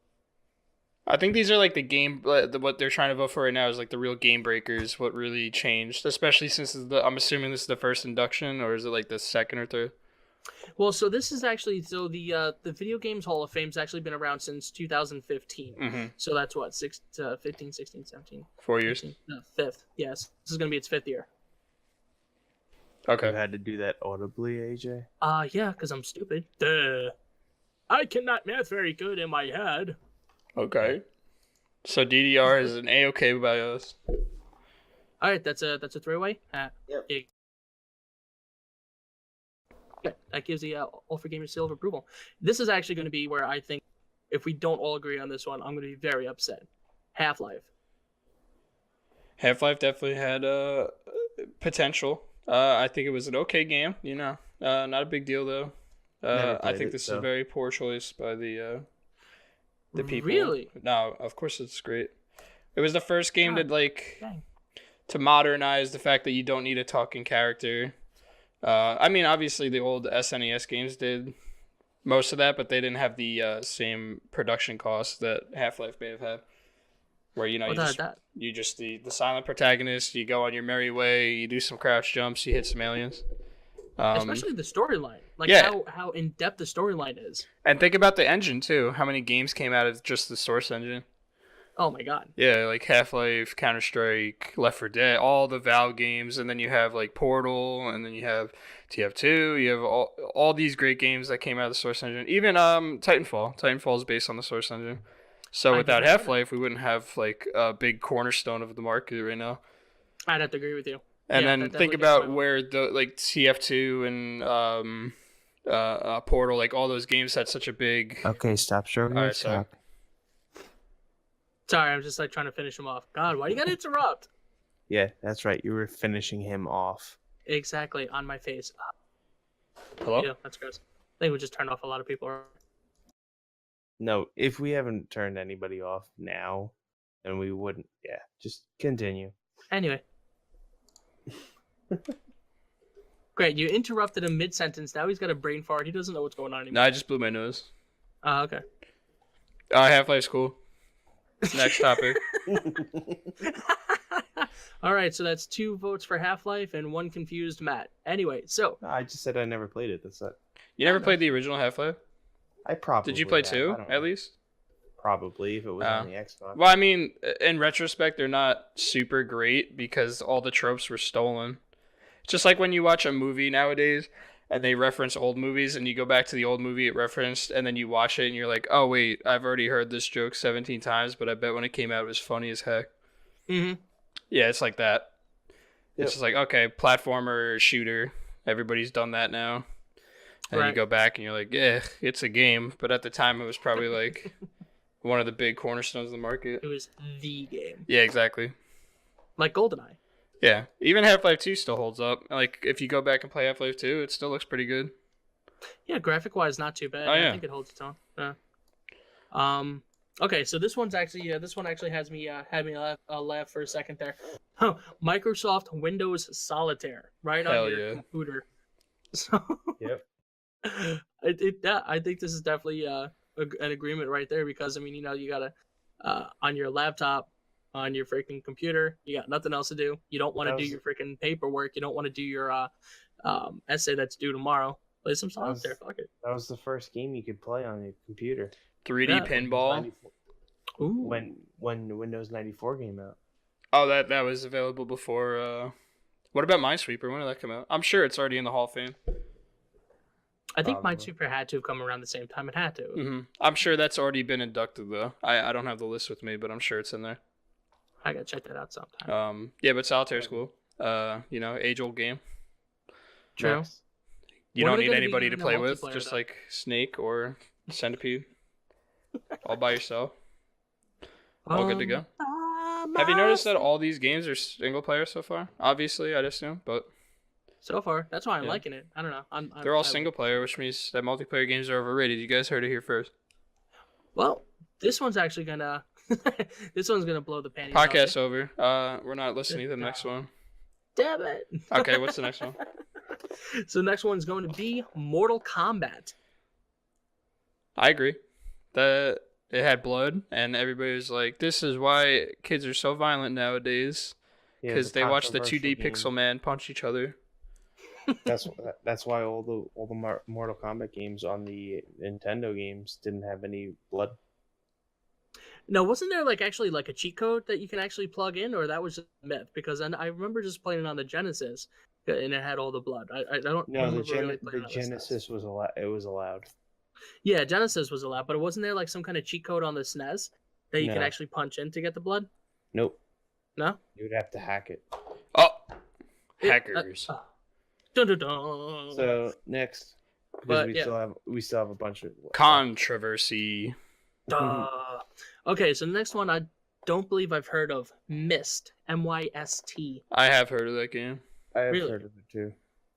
I think these are like the game. What they're trying to vote for right now is like the real game breakers. What really changed, especially since I'm assuming this is the first induction, or is it like the second or third? Well, so this is actually the Video Games Hall of Fame's actually been around since 2015. Mm-hmm. So that's what 15, 16, 17. 4 years. 15, no, fifth. Yes, this is gonna be its 5th year. Okay. You had to do that audibly, AJ? Yeah, because I'm stupid. Duh. I cannot math very good in my head. Okay. So DDR is an A-okay by us. All right, that's a 3-way. Yep. Okay, that gives the All4Gamerz seal of approval. This is actually going to be where I think if we don't all agree on this one, I'm going to be very upset. Half-Life. Half-Life definitely had potential. I think it was an okay game. You know, not a big deal though. I think this is a very poor choice by the people. Really? No, of course it's great. It was the first game to modernize the fact that you don't need a talking character. I mean, obviously the old SNES games did most of that, but they didn't have the same production costs that Half-Life may have had. Where you just the silent protagonist, you go on your merry way, you do some crouch jumps, you hit some aliens. Especially the storyline, how in depth the storyline is. And think about the engine too. How many games came out of just the Source engine? Oh my god. Yeah, like Half-Life, Counter-Strike, Left 4 Dead, all the Valve games, and then you have like Portal, and then you have TF2. You have all these great games that came out of the Source engine. Even Titanfall. Titanfall is based on the Source engine. So without Half-Life, we wouldn't have like a big cornerstone of the market right now. I'd have to agree with you. And then think about where the like TF2 and Portal, like all those games had such a big. Okay, stop stroking your cock. Sorry, I'm just like trying to finish him off. God, why you gotta interrupt? Yeah, that's right. You were finishing him off. Exactly, on my face. Hello? Yeah, that's gross. I think we just turned off a lot of people. No, if we haven't turned anybody off now, then we wouldn't. Yeah, just continue. Anyway. Great, you interrupted him mid-sentence. Now he's got a brain fart. He doesn't know what's going on anymore. No, I just blew my nose. Okay. Half-Life's cool. Next topic. All right, so that's 2 votes for Half-Life and 1 confused Matt. Anyway, so no, I just said I never played it. That's it. You never played the original Half-Life? I probably. Did you play 2 at least? Probably, if it was on the Xbox. Well, I mean, in retrospect, they're not super great because all the tropes were stolen. It's just like when you watch a movie nowadays and they reference old movies and you go back to the old movie it referenced and then you watch it and you're like, oh, wait, I've already heard this joke 17 times, but I bet when it came out it was funny as heck. Mm-hmm. Yeah, it's like that. Yep. It's just like, okay, platformer, shooter. Everybody's done that now. And then you go back and you're like, yeah, it's a game. But at the time it was probably like one of the big cornerstones of the market. It was the game. Yeah, exactly. Like GoldenEye. Yeah, even Half-Life 2 still holds up. Like, if you go back and play Half-Life 2, it still looks pretty good. Yeah, graphic-wise, not too bad. Oh, yeah. I think it holds its own. Yeah. Okay, so this one actually has me had me laugh for a second there. Microsoft Windows Solitaire, right on your computer. So. Yep. I think this is definitely an agreement right there because I mean you gotta on your laptop. On your freaking computer, you got nothing else to do. You don't want to do your freaking paperwork. You don't want to do your essay that's due tomorrow. Play some solitaire. Fuck it. That was the first game you could play on your computer. 3D Yeah. pinball. Ooh. When the Windows 94 came out. Oh, that was available before. What about Minesweeper? When did that come out? I'm sure it's already in the Hall of Fame. I think Probably. Minesweeper had to have come around the same time. It had to. Mm-hmm. I'm sure that's already been inducted though. I don't have the list with me, but I'm sure it's in there. I gotta check that out sometime. Yeah, but Solitaire's cool. Age-old game. True. Next. You When are don't they need gonna be anybody to doing the play with, multiplayer, just though? like Snake or Centipede. All by yourself. All good to go. Have you noticed that all these games are single player so far? Obviously, I'd assume, but So far, that's why I'm Yeah. liking it. I don't know. they're all single player, which means that multiplayer games are overrated. You guys heard it here first. Well, this one's actually gonna. This one's gonna blow the panties off Podcast you. over. We're not listening to the next one. Damn it. Okay, what's the next one? So the next one's going to be Mortal Kombat. I agree. That it had blood, and everybody was like, "This is why kids are so violent nowadays, Yeah, because it's a they watch the controversial 2D game. pixel man punch each other." That's why all the Mortal Kombat games on the Nintendo games didn't have any blood. No, wasn't there like actually like a cheat code that you can actually plug in, or that was just a myth? Because I remember just playing it on the Genesis, and it had all the blood. I don't No, remember the really playing the it on the SNES. Genesis was allowed. It was allowed. Yeah, Genesis was allowed, but wasn't there like some kind of cheat code on the SNES that you could No. actually punch in to get the blood? Nope. No. You would have to hack it. Oh, hackers. Dun, dun, dun. So next, because But, we yeah. still have a bunch of Controversy. Duh. Okay, so the next one I don't believe I've heard of. Myst. MYST. I have heard of that game. I have Really? heard of it too.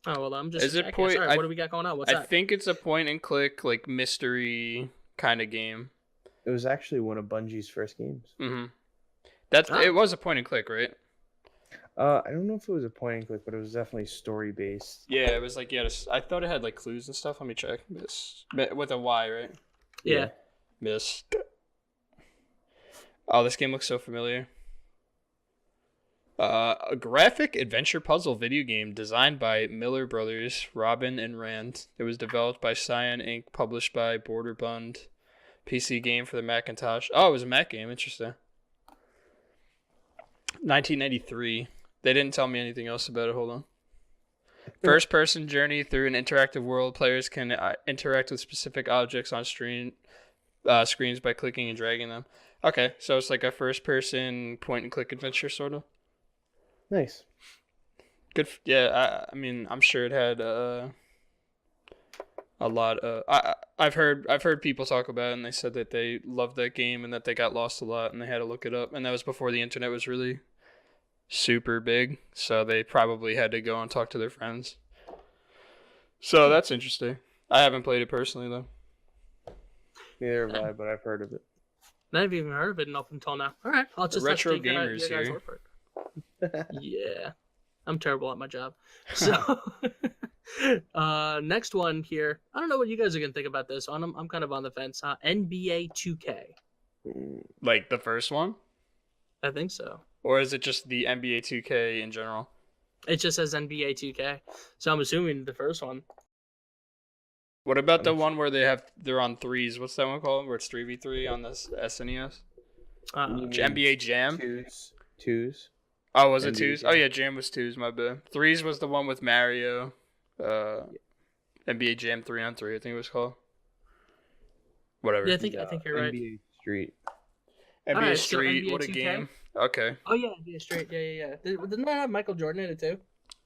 Oh well, I'm just. Is it jackass. point- All right, I- what do we got going on? What's I that? think it's a point and click, like mystery kind of game. It was actually one of Bungie's first games. Mm-hmm. Ah. It was a point and click, right? I don't know if it was a point and click, but it was definitely story based. Yeah, it was like I thought it had like clues and stuff. Let me check. With a Y, right? Yeah. Missed. Oh, this game looks so familiar. A graphic adventure puzzle video game designed by Miller Brothers, Robin and Rand. It was developed by Cyan Inc., published by Borderbund. PC game for the Macintosh. Oh, it was a Mac game. Interesting. 1993. They didn't tell me anything else about it. Hold on. First person journey through an interactive world. Players can interact with specific objects on screens by clicking and dragging them. Okay, so it's like a first person point and click adventure, sort of. Nice. Good. Yeah, I mean, I'm sure it had a lot. I've heard people talk about it, and they said that they loved that game and that they got lost a lot, and they had to look it up. And that was before the internet was really super big, so they probably had to go and talk to their friends. So that's interesting. I haven't played it personally though. Neither have I, but I've heard of it. I've even heard of it up until now. All right, I'll just have to Retro take your Gamers guys' here. word for it. Yeah, I'm terrible at my job. So, next one here. I don't know what you guys are gonna think about this. I'm kind of on the fence. NBA 2K. Like the first one, I think so. or is it just the NBA 2K in general? It just says NBA 2K, so I'm assuming the first one. What about the one where they're on threes? What's that one called? Where it's 3v3 on this SNES? Uh, You mean NBA Jam? Twos. Oh, was it NBA twos? Jam. Oh yeah, Jam was twos, my bad. Threes was the one with Mario. NBA Jam 3-on-3, I think it was called. Whatever. yeah, I think you're right. NBA Street. NBA Alright, so Street, NBA what a 2K? game. Okay. Oh yeah, NBA Straight. Yeah. Didn't that have Michael Jordan in it too?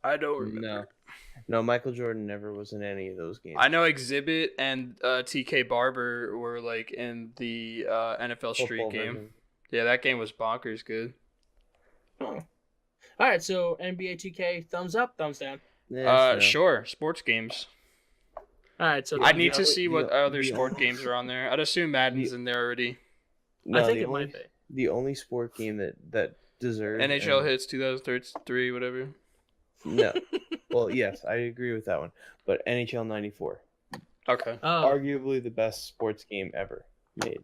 I don't remember. No, Michael Jordan never was in any of those games. I know Exhibit and TK Barber were like in the NFL Street Football game. version. Yeah, that game was bonkers good. All right, so NBA 2K, thumbs up, thumbs down. Yeah, so- Sure, sports games. All right, so I the need to only- see the- what other the sport only- games are on there. I'd assume Madden's in there already. No, I think the it only, might be. The only sport game that deserves NHL hits 2003, whatever. No. Well, yes, I agree with that one. But NHL 94, Okay. Oh, arguably the best sports game ever made.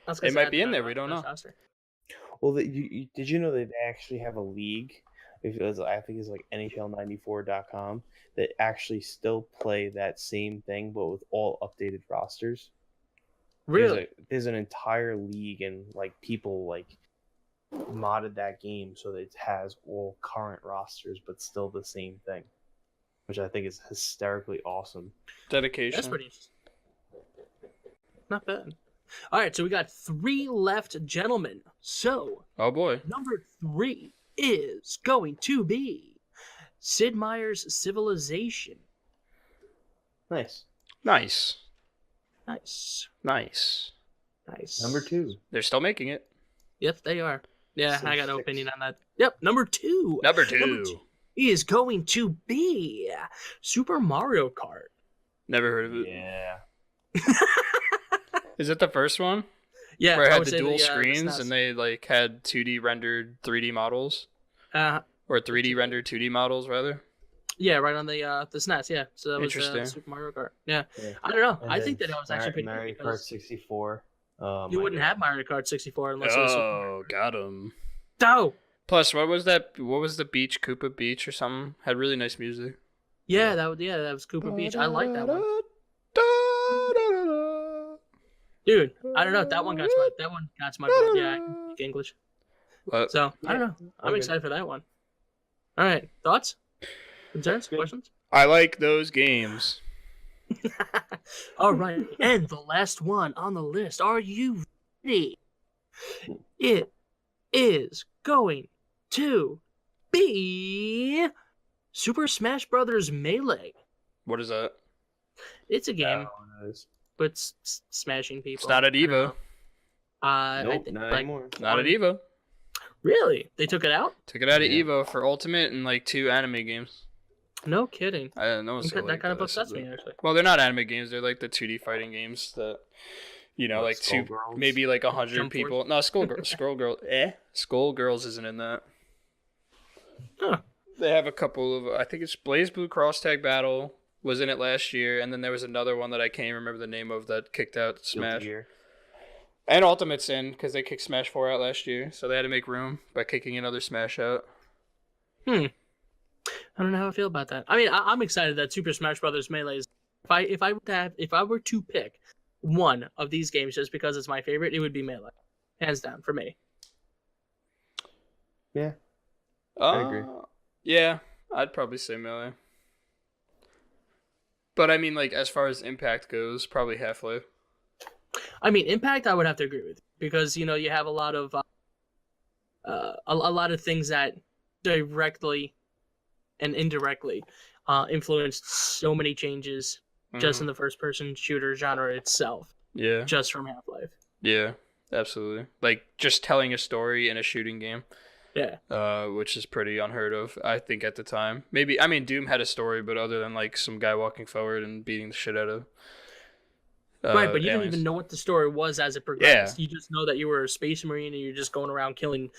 I was gonna It say might that's be in not there, on we don't the know. roster. Well, did you know that they actually have a league? If it was, I think it's like NHL94.com that actually still play that same thing, but with all updated rosters. Really? There's an entire league, and like people like modded that game so that it has all current rosters, but still the same thing, which I think is hysterically awesome. Dedication. That's pretty. Not bad. All right, so we got 3 left, gentlemen. So, Oh boy. number 3 is going to be Sid Meier's Civilization. Nice. Nice. Nice. Nice. Nice. Number 2. They're still making it. Yep, they are. Yeah, So I got no 6. opinion on that. Yep, number 2. Number two. Is going to be Super Mario Kart. Never heard of it. Yeah. Is it the first one? Yeah, Where it I had would the say dual the screens SNES. and they like had 2D rendered 3D models? Uh, Or 3D rendered 2D models, rather? yeah, right on the SNES. Yeah, so that was Interesting. Super Mario Kart. Yeah, Yeah. I don't know. And I then think that was actually pretty Mario good Kart because 64. you wouldn't have Mario Kart 64 unless it was Super Mario Oh, got him. Kart. Oh, Plus, what was that? What was the beach? Koopa Beach or something? Had really nice music. yeah, that was Cooper Beach. I like that one, dude. I don't know. That one got my blood. Yeah, I can speak English. What? So I don't know. I'm Okay. excited for that one. All right, thoughts, concerns, questions? I like those games. All right, and the last one on the list. Are you ready? It is going to be Super Smash Brothers Melee. What is that? It's a game, Oh, it is. but smashing people. It's not at I don't Evo. know. I Nope, think, not like, anymore. Not at Evo. Really? They took it out? Took it out of Yeah. Evo for Ultimate and like 2 anime games. No kidding. I don't know. That kind of upsets me, actually. Well, they're not anime games. They're like the 2D fighting games that, you know, What, like Skullgirls? maybe like 100 Jump Force? people. No, Skullgirls isn't in that. Huh. They have a couple of. I think it's Blaze Blue Cross Tag Battle was in it last year, and then there was another one that I can't remember the name of that kicked out Guilty Smash. Gear. And Ultimate's in because they kicked Smash 4 out last year, so they had to make room by kicking another Smash out. I don't know how I feel about that. I mean, I'm excited that Super Smash Brothers Melee is. If I were to pick one of these games just because it's my favorite, it would be Melee, hands down for me. Yeah. I agree. Yeah, I'd probably say Melee. But I mean, like, as far as impact goes, probably Half-Life. I mean, Impact, I would have to agree with because you have a lot of a lot of things that directly and indirectly influenced so many changes just in the first-person shooter genre itself, Yeah. just from Half-Life. Yeah, absolutely. Like, just telling a story in a shooting game. Yeah. Which is pretty unheard of, I think, at the time. Maybe, I mean, Doom had a story, but other than, like, some guy walking forward and beating the shit out of Right, but you didn't aliens. even know what the story was as it progressed. You just know that you were a space marine and you're just going around killing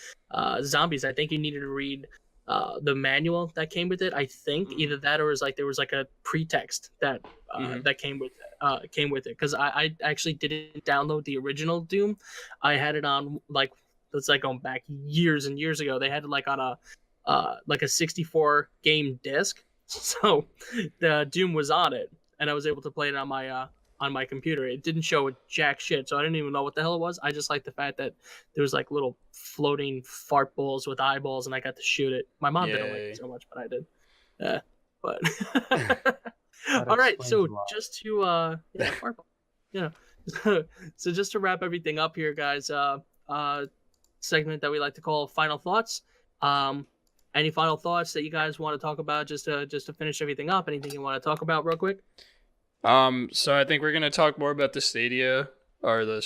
zombies. I think you needed to read the manual that came with it. I think either that or there was like a pretext that that came with it. Because I actually didn't download the original Doom. I had it on it's like going back years and years ago. They had it like on a 64 game disc, so the Doom was on it, and I was able to play it on my computer. It didn't show jack shit, so I didn't even know what the hell it was. I just liked the fact that there was like little floating fart balls with eyeballs, and I got to shoot it. My mom didn't like it so much, but I did. But all right, so just to fart ball. So just to wrap everything up here, guys. Segment that we like to call final thoughts. Any final thoughts that you guys want to talk about just to finish everything up? Anything you want to talk about real quick? So I think we're gonna talk more about the Stadia or the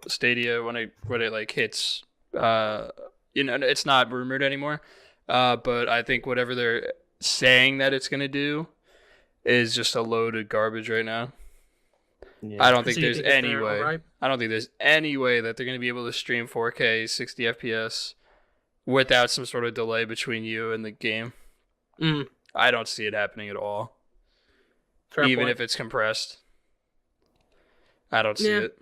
Stadia when it like hits. It's not rumored anymore. But I think whatever they're saying that it's gonna do is just a load of garbage right now. Yeah. I don't think So you there's think it's any there, way. alright? I don't think there's any way that they're gonna be able to stream 4K 60 FPS without some sort of delay between you and the game. I don't see it happening at all. Fair Even point. if it's compressed. I don't see it.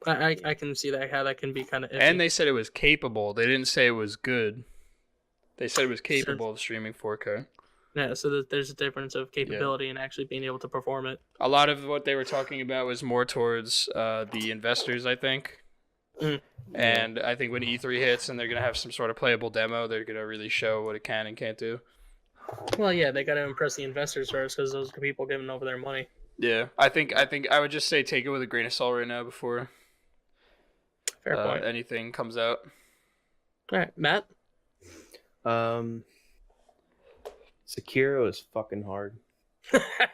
I can see that how that can be kind of iffy. And they said it was capable. They didn't say it was good. They said it was capable of streaming 4K. Yeah, so that there's a difference of capability and actually being able to perform it. A lot of what they were talking about was more towards the investors, I think. Mm. And I think when E3 hits and they're going to have some sort of playable demo, they're going to really show what it can and can't do. Well, yeah, they got to impress the investors first because those are people giving over their money. Yeah, I think I would just say take it with a grain of salt right now before Fair point. anything comes out. All right, Matt? Sekiro is fucking hard.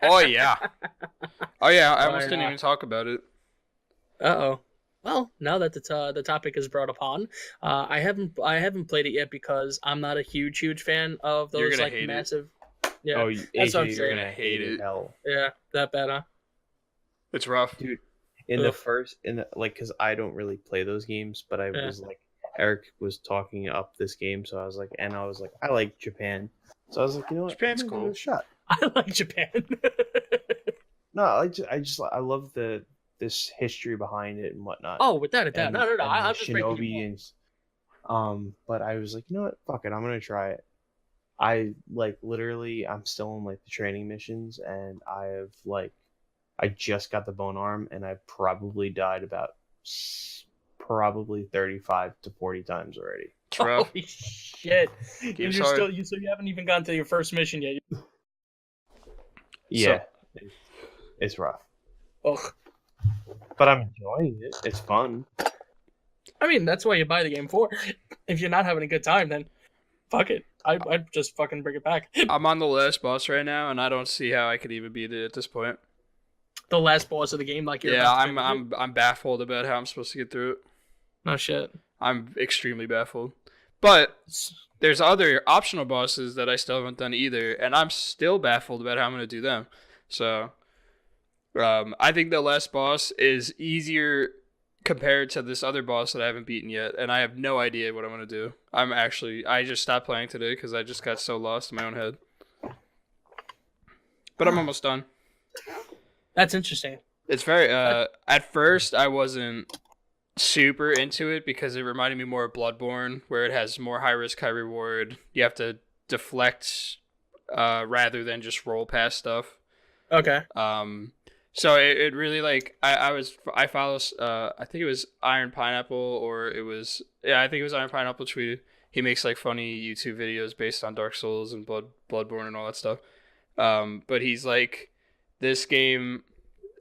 Oh, yeah. I almost didn't even talk about it. Uh-oh. Well, now that the topic is brought upon, I haven't played it yet because I'm not a huge fan of You're those gonna like hate massive. it. Yeah, Oh, that's what I'm AJ, you're saying. gonna hate it. Hell. Yeah, that bad, huh? It's rough. Dude, because I don't really play those games, but I was like, Eric was talking up this game, so I was like, I like Japan, so I was like, you know what, Japan's I'm gonna cool. give it a shot. I like Japan. No, I love this history behind it and whatnot. Oh, without a doubt. No. I'm just making Shinobi and but I was like, you know what, fuck it, I'm gonna try it. I literally, I'm still in like the training missions, and I just got the bone arm, and I probably died about 35 to 40 times already. It's rough. Holy shit! Game's You're hard. still you haven't even gotten to your first mission yet. Yeah, it's rough, Ugh. but I'm enjoying it. It's fun. I mean, that's why you buy the game for. If you're not having a good time, then fuck it. I'd just fucking bring it back. I'm on the last boss right now, and I don't see how I could even beat it at this point. The last boss of the game, like you're. Yeah, I'm baffled about how I'm supposed to get through it. No shit. I'm extremely baffled. But there's other optional bosses that I still haven't done either, and I'm still baffled about how I'm going to do them. So, I think the last boss is easier compared to this other boss that I haven't beaten yet, and I have no idea what I'm going to do. I just stopped playing today because I just got so lost in my own head. But I'm almost done. That's interesting. It's very, at first I wasn't super into it because it reminded me more of Bloodborne, where it has more high risk, high reward. You have to deflect rather than just roll past stuff. Okay. So it really I follow I think it was Iron Pineapple, or it was I think it was Iron Pineapple tweeted. He makes like funny YouTube videos based on Dark Souls and Bloodborne and all that stuff. But he's like, this game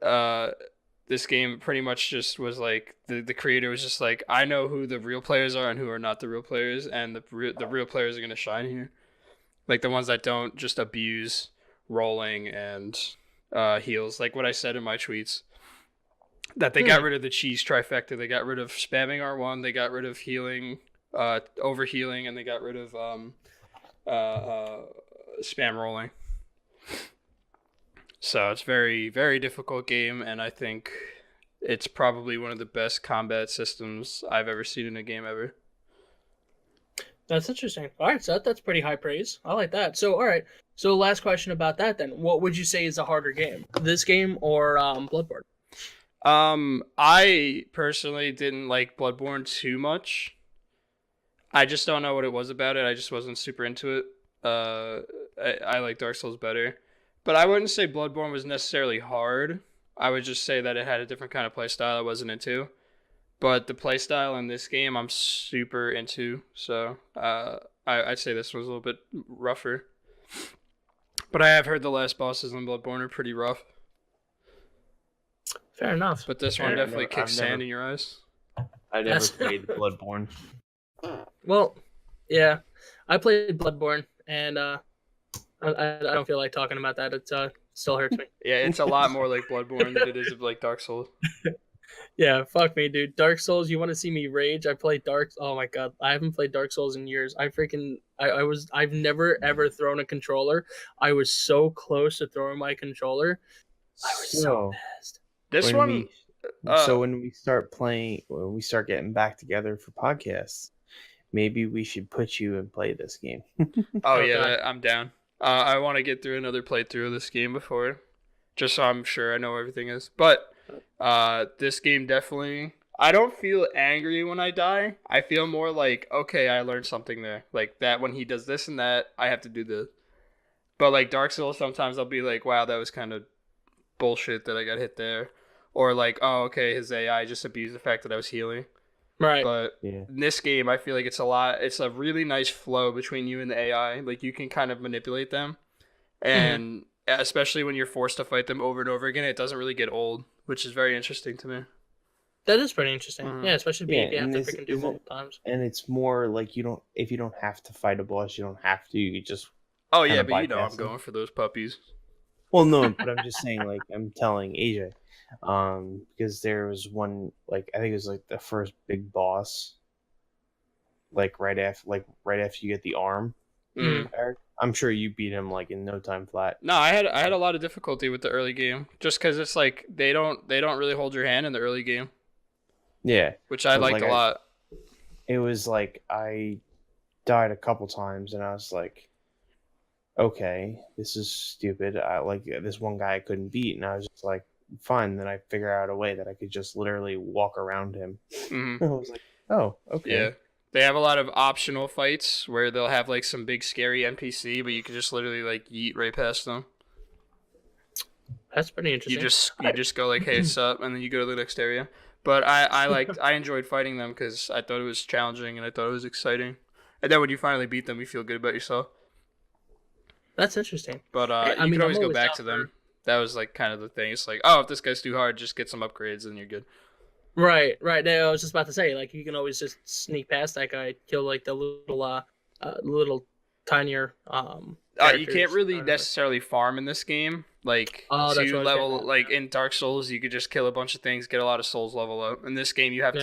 pretty much just was like the creator was just like, I know who the real players are and who are not the real players, and the real players are gonna shine here, like the ones that don't just abuse rolling and heals, like what I said in my tweets, that they got rid of the cheese trifecta. They got rid of spamming R1, they got rid of healing, over healing, and they got rid of spam rolling. So it's very, very difficult game, and I think it's probably one of the best combat systems I've ever seen in a game ever. That's interesting. All right, so that's pretty high praise. I like that. So, all right. So, last question about that then. What would you say is a harder game? This game or Bloodborne? I personally didn't like Bloodborne too much. I just don't know what it was about it. I just wasn't super into it. I like Dark Souls better. But I wouldn't say Bloodborne was necessarily hard. I would just say that it had a different kind of playstyle I wasn't into. But the playstyle in this game I'm super into. So I'd say this was a little bit rougher. But I have heard the last bosses in Bloodborne are pretty rough. Fair enough. But this one definitely kicks sand in your eyes. I never played Bloodborne. Well, yeah. I played Bloodborne, and I don't feel like talking about that. It still hurts me. Yeah, it's a lot more like Bloodborne than it is of like Dark Souls. Yeah, fuck me, dude. Dark Souls, you want to see me rage? I played oh my god, I haven't played Dark Souls in years. I've never ever thrown a controller. I was so close to throwing my controller. I was so pissed. This one. So when we start getting back together for podcasts, maybe we should put you and play this game. Oh yeah, I'm down. I want to get through another playthrough of this game before, just so I'm sure I know where everything is. But this game definitely, I don't feel angry when I die. I feel more like, okay, I learned something there. Like that when he does this and that, I have to do this. But like Dark Souls, sometimes I'll be like, wow, that was kind of bullshit that I got hit there. Or like, oh, okay, his AI just abused the fact that I was healing. Right. But Yeah. in this game, I feel like it's a really nice flow between you and the AI. Like you can kind of manipulate them. And especially when you're forced to fight them over and over again, it doesn't really get old, which is very interesting to me. That is pretty interesting. Yeah, especially being Yeah, you have and to this pick and do isn't- multiple times. And it's more like if you don't have to fight a boss, you don't have to. You just Oh yeah, kinda but you know I'm bypass them. going for those puppies. Well, no, but I'm just saying, like, I'm telling AJ, because there was one, like, I think it was like the first big boss, like right after you get the arm. Eric, I'm sure you beat him like in no time flat. No, I had a lot of difficulty with the early game, just because it's like they don't really hold your hand in the early game, Yeah, which I But, liked like, a lot. it was like I died a couple times, and I was like, okay, this is stupid. I like this one guy I couldn't beat, and I was just like, fine. Then I figure out a way that I could just literally walk around him. Hmm I was like, oh, okay. Yeah. They have a lot of optional fights where they'll have like some big scary NPC, but you can just literally like yeet right past them. That's pretty interesting. You just go like, hey, sup, and then you go to the next area. But I enjoyed fighting them because I thought it was challenging and I thought it was exciting. And then when you finally beat them, you feel good about yourself. That's interesting. But you can always go back to them. That was like kind of the thing. It's like, oh, if this guy's too hard, just get some upgrades and you're good. Right. No, I was just about to say, like, you can always just sneak past that guy, kill like the little tinier You can't really necessarily farm in this game. Like that's what I to was level, getting at. like in Dark Souls, you could just kill a bunch of things, get a lot of souls level up. In this game, you have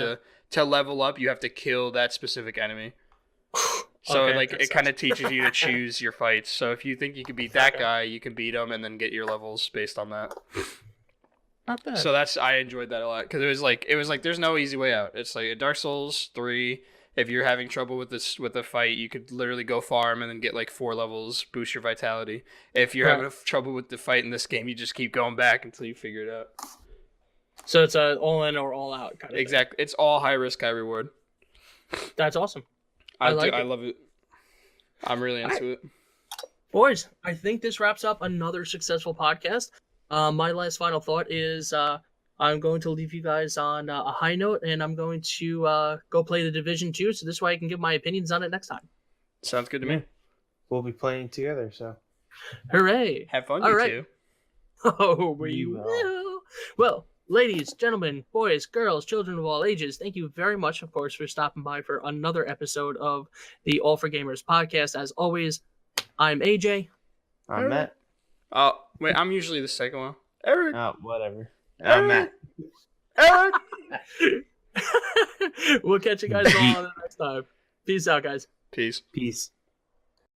to level up. You have to kill that specific enemy. So Okay, like that it kind of sucks. teaches you to choose your fights. So if you think you can beat that guy, you can beat him and then get your levels based on that. Not bad. So I enjoyed that a lot because it was like there's no easy way out. It's like in Dark Souls 3, if you're having trouble with the fight, you could literally go farm and then get like 4 levels, boost your vitality. If you're having trouble with the fight in this game, you just keep going back until you figure it out. So it's a all in or all out kind of Exactly. It's all high risk, high reward. thing. That's awesome. I love it. I'm really into it. Boys, I think this wraps up another successful podcast. My last final thought is I'm going to leave you guys on a high note, and I'm going to go play the Division 2, so this way I can give my opinions on it next time. Sounds good to me. We'll be playing together, so Hooray! Have fun, All you right. two. Oh, we You will. will. Well, ladies, gentlemen, boys, girls, children of all ages, thank you very much, of course, for stopping by for another episode of the All4Gamerz podcast. As always, I'm AJ. I'm Matt. Oh, wait, I'm usually the second one. Eric. Oh, whatever. I'm Matt. Eric. We'll catch you guys all on the next time. Peace out, guys. Peace. Peace.